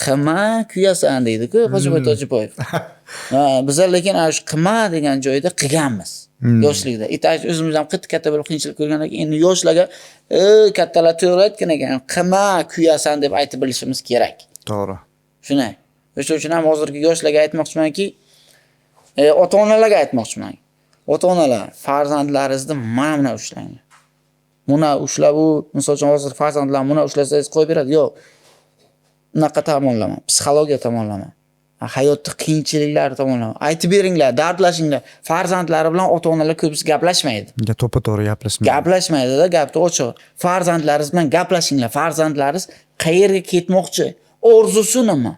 qilma, kuyasan, deydi-ku, Hojiboy Tojiboyev. Biz lekin shu qilma degan joyda qilganmiz. Yoshlikda. O'zimiz ham katta bo'lib qiyinchilik ko'rgandan keyin endi yoshlarga kattalar to'g'ri aytgan ekan, qilma, kuyasan deb aytib bilishimiz kerak. To'g'ri. Shunday. O'sha uchun ham hozirgi yoshlarga aytmoqchimanki, ota-onalarga aytmoqchiman. Ota-onalar, farzandlaringizni mana ushlang. Buni ushlab, misol uchun hozir farzandlar buni ushlasangiz qo'yib beradi. Yo'q. Unaqa tomonlama, psixologiya tomonlama. Hayotda qiyinchiliklar tomonlama. Aytib beringlar, dardlashinglar. Farzandlari bilan ota-onalar ko'pisi gaplashmaydi. To'ppa-to'g'ri gaplashmaydi. Gaplashmaydi-da, gapni ochiq. Farzandlaringiz bilan gaplashinglar. Farzandlaringiz qayerga ketmoqchi? Orzusi nima?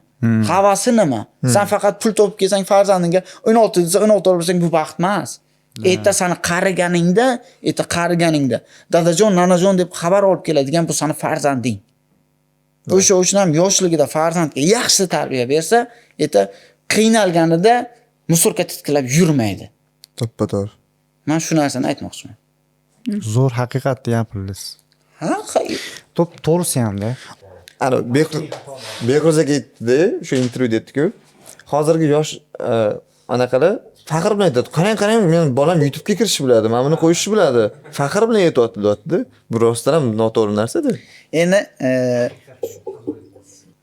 Havasi nima? Sen faqat pul topib kelsang farzandingga 16 desa 16 olsang bu baxt emas. Erta seni qariganingda, dadajon, nanajon deb xabar olib keladigan bu seni farzanding. O'sha uchun ham yoshligida farzandga yaxshi tarbiya bersa, erta qiynalganida musurka titkilab yurmaydi. To'ppa-to'g'ri. Men shu narsani aytmoqchiman. Zo'r haqiqatni gapirdingiz. To'g'risi ham-da. Ana Behruz aka aytdi, shu intervyuda aytdi-ku, hozirgi yosh anaqalar faqir bilan aytadi. Qarang, men bolam YouTube'ga kirishni biladi, men buni qo'yishni biladi. Faqir bilan aytayapti. Bu rostdan ham noto'g'ri narsa-da. Endi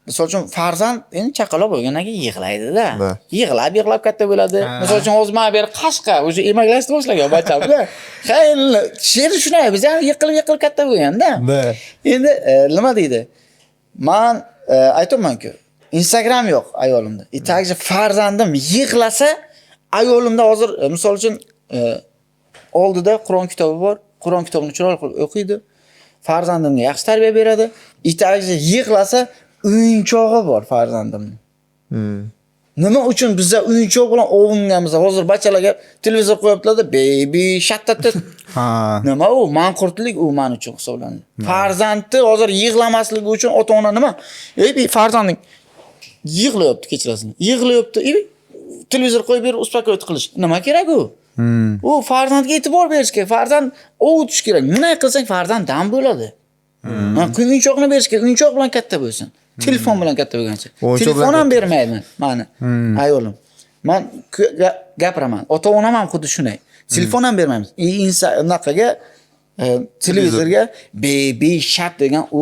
misol uchun farzand endi chaqaloq bo'lgandan keyin yig'laydi-da. Da. Yig'lab katta bo'ladi. Misol uchun hozir mana bu yer qashqa, o'sha emaklashni boshlagan bacham-da. Xayli she'r shunday, biz ham yiqilib katta bo'lganda. Endi nima deydi? Men aytayman-ku, Instagram yo'q ayolimda. Tag'in farzandim yig'lasa, ayolimda hozir misol uchun oldida Qur'on kitobi bor. Qur'on kitobini chiroyli qilib o'qiydi. Farzandimga yaxshi tarbiya beradi. Tag'in yig'lasa, o'yinchog'i bor farzandimning. Nima uchun bizda o'yinchoq bilan ovunganmiz? Hozir bachalarga televizor qo'yibdilar-da, baby shattatda. Ha. Nima u? Manqurtlik u men uchun hisoblanadi. Farzandni hozir yig'lamasligi uchun ota-ona nima? Ey, farzanding yig'layapti kechirasini. Yig'layapti. Televizor qo'yib berib uspokоить qilish. Nima kerak u? U farzandga e'tibor berish kerak. Farzand ovutish kerak. Nima qilsang farzand dam bo'ladi. O'yinchoqni berish kerak. O'yinchoq bilan katta bo'lsin. Telefon bilan katta bo'lgancha. Telefon ham bermayman meni ayolim. Men gapiraman. Ota-onam ham xuddi shunday. Telefon ham bermaymiz. Unaqaga televizorga baby shark degan u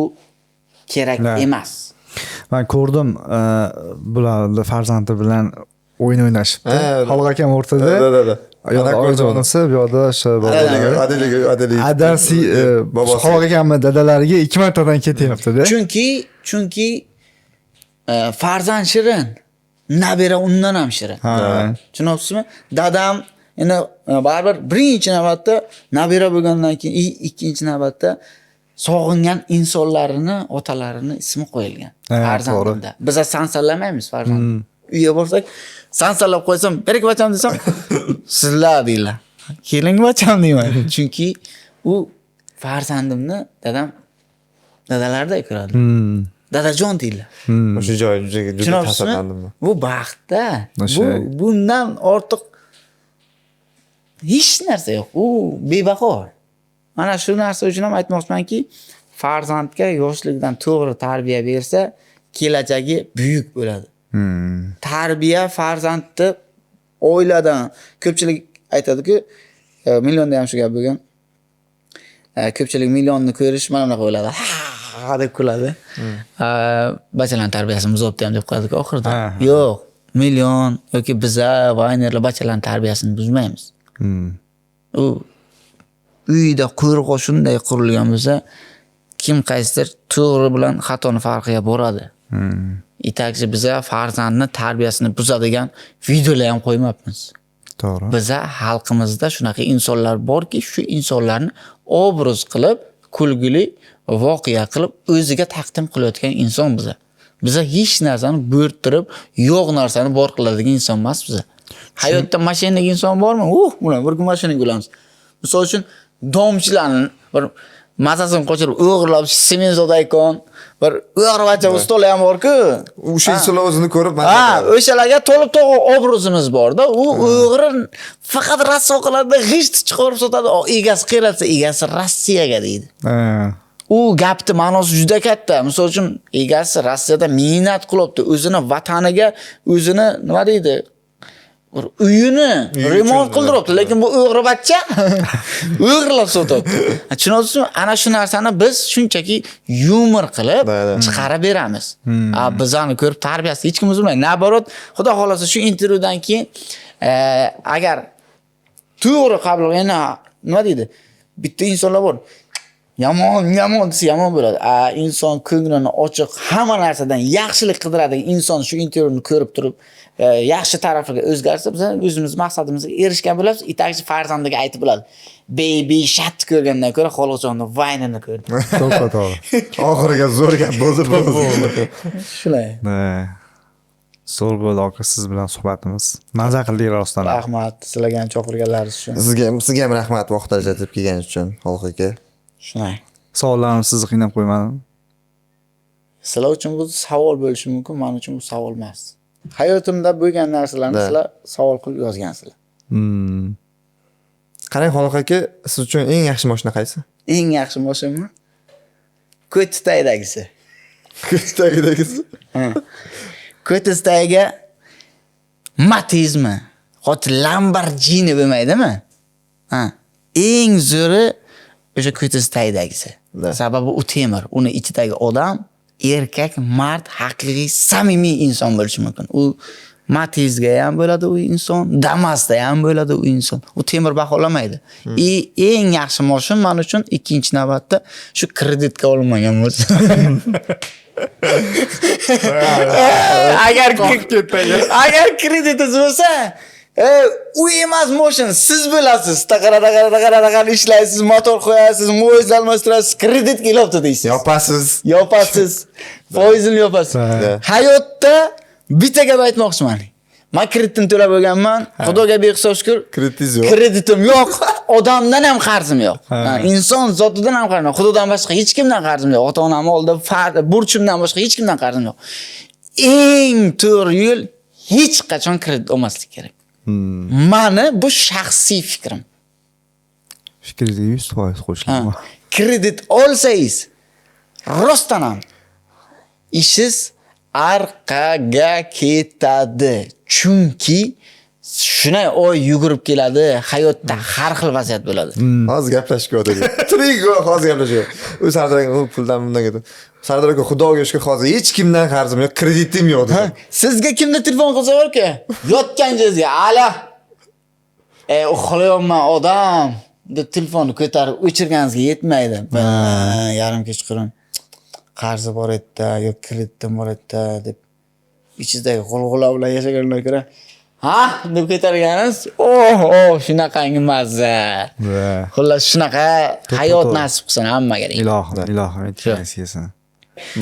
kerak emas. Men ko'rdim, bular farzandi bilan o'yin o'ynashibdi. Xalq akam o'rtada. Onajonisi bu yoqda o'sha adasi xalq akamni dadalariga 2 martadan ketyapti-da. Chunki farzand shirin, nabira undan ham shirin. Tushunyapsizmi? Dadam endi baribir birinchi navbatda nabira bo'lgandan keyin ikkinchi navbatda sog'ingan insonlarini, otalarini ismi qo'yilgan. Farzandda. Biz sansallamaymiz farzand. Uyga borsak, sansallab qo'ysam, "Berk bacham" desam, "Sizlar" deylar. "Keling bacham" deyman. Chunki u farzandimni dadalarda ko'radi. Dadajon deylar. O'sha joy juda ta'sirlandim. Bu baxtda. Bundan ortiq hech narsa yo'q. U bebaho. Mana shu narsa uchun ham aytmoqchimanki, farzandga yoshlikdan to'g'ri tarbiya bersa, kelajagi buyuk bo'ladi. Tarbiya farzandni oiladan ko'pchilik aytadi-ku, millionda ham shu gap bo'lgan. Ko'pchilik millionni ko'rish mana bunaqa bo'ladi. Ha deb kuladi. Bachalarning tarbiyasini buzibdi ham deb qo'yadi-ku oxirida. Yo'q, million yoki biza vaynerlar bachalarning tarbiyasini buzmaymiz. U uyda qo'rg'o shunday qurilgan bo'lsa, kim qaysidir to'g'ri bilan xatoni farqiga boradi. Itakchi biza farzandni tarbiyasini buzadigan videolar ham qo'ymabmiz. To'g'ri. Biza xalqimizda shunaqa insonlar borki, shu insonlarni obraz qilib, kulgili voqea qilib o'ziga taqdim qilayotgan inson biza. Biza hech narsani bo'rttirib, yo'q narsani bor qiladigan inson emas biza. Hayotda mashinaga inson bormi? Bular bir kun mashinaga bo'lamiz. Misol uchun domchilarni bir mazasini qochirib o'g'irlab semenzodaykon bir o'g'rivacha ustolar ham bor-ku. O'sha insonlar o'zini ko'rib o'shalarga to'liq obrazimiz bor-da. U o'g'ri faqat rasvo qiladi, g'isht chiqarib sotadi. Egasi qayersa, egasi Rossiyaga deydi. U gapni ma'nosi juda katta. Misol uchun egasi Rossiyada mehnat qilibdi, o'zini vataniga, o'zini nima deydi? Uyini remont qildiribdi, lekin bu o'g'ri bachcha o'g'irlab sotyapti. Tushunasizmi? Ana shu narsani biz shunchaki yumor qilib chiqarib beramiz. Bizani ko'rib tarbiyasi hech kim o'zilmaydi. Naborot, Xudo xolasa shu intervyudan keyin agar to'g'ri qabul qilganda nima deydi? Bitta insonlar bor. Yomon desa yomon bo'ladi. Inson ko'nglini ochiq, hamma narsadan yaxshilik qidiradigan inson shu intervyuni ko'rib turib yaxshi tarafiga o'zgarsa, biz o'zimiz maqsadimizga erishgan bo'lamiz. Itakchi farzandiga aytib bo'ladi. Baby shat ko'rgandan ko'ra Xoliqjonning vaynini ko'rdi. To'g'ri. Oxiriga zo'r gap bo'ldi. Shulay. Zo'r bo'ldi aka, siz bilan suhbatimiz. Maza qildik rostdan. Rahmat, sizlarga ham chaqirganlaringiz uchun. Sizga ham rahmat vaqt ajratib kelganingiz uchun, Xoliq aka. Shunday. Savollarim sizni qiynab qo'ymadimi? Sizlar uchun bu savol bo'lishi mumkin, men uchun bu savol emas. Hayotimda bo'lgan narsalarni sizlar savol qilib yozgansizlar. Qarang Xoliq aka, siz uchun eng yaxshi mashina qaysi? Eng yaxshi mashina Ko'titaydagisi. Ko'titaydagisi? Ko'titayga Matizmi, hozir Lamborghini bo'lmaydimi? Eng zo'ri o'sha Ko'titaydagisi. Sababi u temir, uni ichidagi odam erkak, mard, haqiqiy, samimiy inson bo'lishi mumkin. U Matizga ham bo'ladi u inson, Damasda ham bo'ladi u inson. U temir baholamaydi. Eng yaxshi moshin men uchun ikkinchi navbatda shu kreditga olinmagan bo'lsa. Agar kreditingiz bo'lsa, u emas moshin, siz bo'lasiz. Taqara ishlaysiz, motor qo'yasiz, mo'yiz almashtirasiz, kreditga ilobdi deysiz. Yopasiz. Foizini yopasiz. Hayotda bitta gap aytmoqchiman. Men kreditni to'lab bo'lganman. Xudoga behisob shukr. Kreditingiz yo'q. Kreditim yo'q. Odamdan ham qarzim yo'q. Inson zotidan ham qarzim yo'q. Xudodan boshqa hech kimdan qarzim yo'q. Ota-onam oldida burchimdan boshqa hech kimdan qarzim yo'q. Eng to'g'ri yo'l hech qachon kredit olmaslik kerak. Mani bu shaxsiy fikrim. Fikringizga 100% qo'shilaman. Kredit olsangiz, rostdan ham ishingiz orqaga ketadi. Chunki shunday oy yugurib keladi, hayotda har xil vaziyat bo'ladi. Hozir gaplashib o'tirdik. Tirik hozir gaplashib. U Sardor aka puldan bundan ketdi. Sardor aka Xudoga shukr hozir hech kimdan qarzim yo'q, kreditim yo'q dedi. Sizga kimda telefon qilsa borki, yotgan joyingizga, "Alo. Uxlayapman odam" deb telefonni ko'tarib o'chirganingizga yetmaydi. Yarim kechqurun qarzi bor edi, yo'q kreditim bor edi deb ichizdagi g'ulg'ula bilan yashagandan ko'ra, "Ha" deb ko'targaningiz, shunaqangi mazza. Xullas shunaqa hayot nasib qilsin hammaga. Ilohim aytganingizga.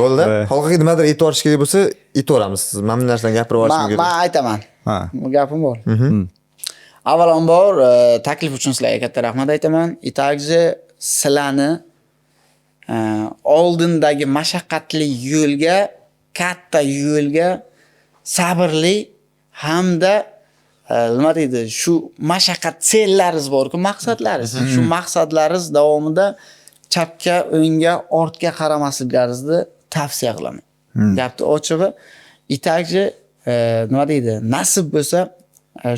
Bo'ldi. Xalqqa nimadir aytib o'tish kerak bo'lsa, aytaveramiz. Siz mana bu narsani gapirib yuborishim kerak. Men aytaman. Ha. Bu gapim bor. Avvalambor taklif uchun sizlarga katta rahmat aytaman. Itakji sizlarni oldindagi mashaqqatli yo'lga, katta yo'lga sabrli hamda nima deydi, shu mashaqqat sellaringiz bor-ku, maqsadlaringiz. Shu maqsadlaringiz davomida chapga, o'ngga, ortga qaramasliklaringizni tavsiya qilaman. Gapni ochig'i, Itakji nima deydi, nasib bo'lsa,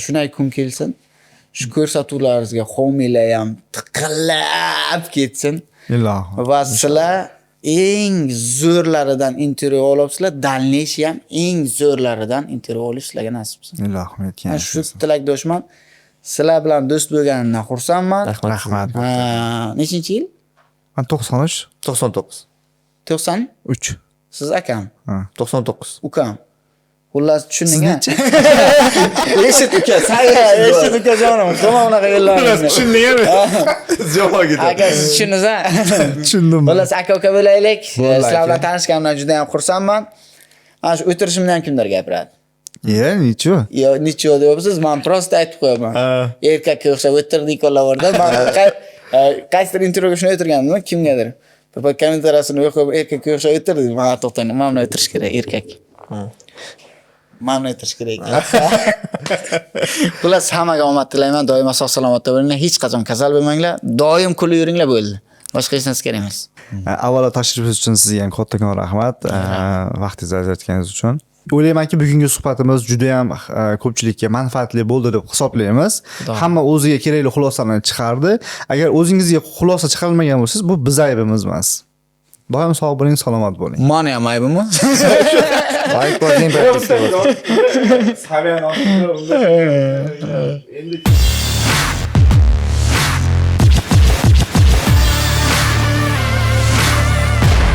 shunday kun kelsin. Shu ko'rsatuvlaringizga homiylar ham tiqillab ketsin. Ilohim. Va sizlar eng zo'rlaridan intervyu olasizlar, dalnish ham eng zo'rlaridan intervyu olish sizlarga nasib bo'lsin. Ilohim aytganingizga. Shu tilakdoshman. Sizlar bilan do'st bo'lganimdan xursandman. Rahmat. Nechinchi yil? Men 93. 99. 93. Siz akam. 99. Ukam. Xullas tushunding-a? Eshit uka, eshit ukajonim. Nima unaqa yillarni? Tushundingmi? Javob ketadi. Aka siz tushundingiz-a? Tushundim. Xullas aka bo'laylik. Sizlar bilan tanishganimdan juda ham xursandman. Ana shu o'tirishimda ham kimdir gapiradi. Necha? Yo, necha deyapsiz? Men prosta aytib qo'yaman. Erkakka o'xshab o'tirdik qo'llavorda. Men qaysidir intervyuga shuni o'tirgandim, kimgadir. Bir kommentariyasini o'qib erkakka o'xshab o'tirdik. Men to'xtang, men buni o'tirish kerak, erkak. Mamnun etish kerak. Xullas hammaga omad tilayman, doimo sog' salomatda bo'linglar, hech qachon kasal bo'lmanglar, doim kulib yuringlar bo'ldi. Boshqa hech narsa kerak emas. Avvalo tashrifingiz uchun sizga ham kattakon rahmat, vaqtingizni ajratganingiz uchun. O'ylaymanki, bugungi suhbatimiz juda ham ko'pchilikka manfaatli bo'ldi deb hisoblaymiz. Hamma o'ziga kerakli xulosalarni chiqardi. Agar o'zingizga xulosa chiqarilmagan bo'lsangiz, bu biz aybimiz emas. Doim sog' bo'ling, salomat bo'ling. Mani ham aybimi? Ayb bo'lgan Saviyani oshirib, endi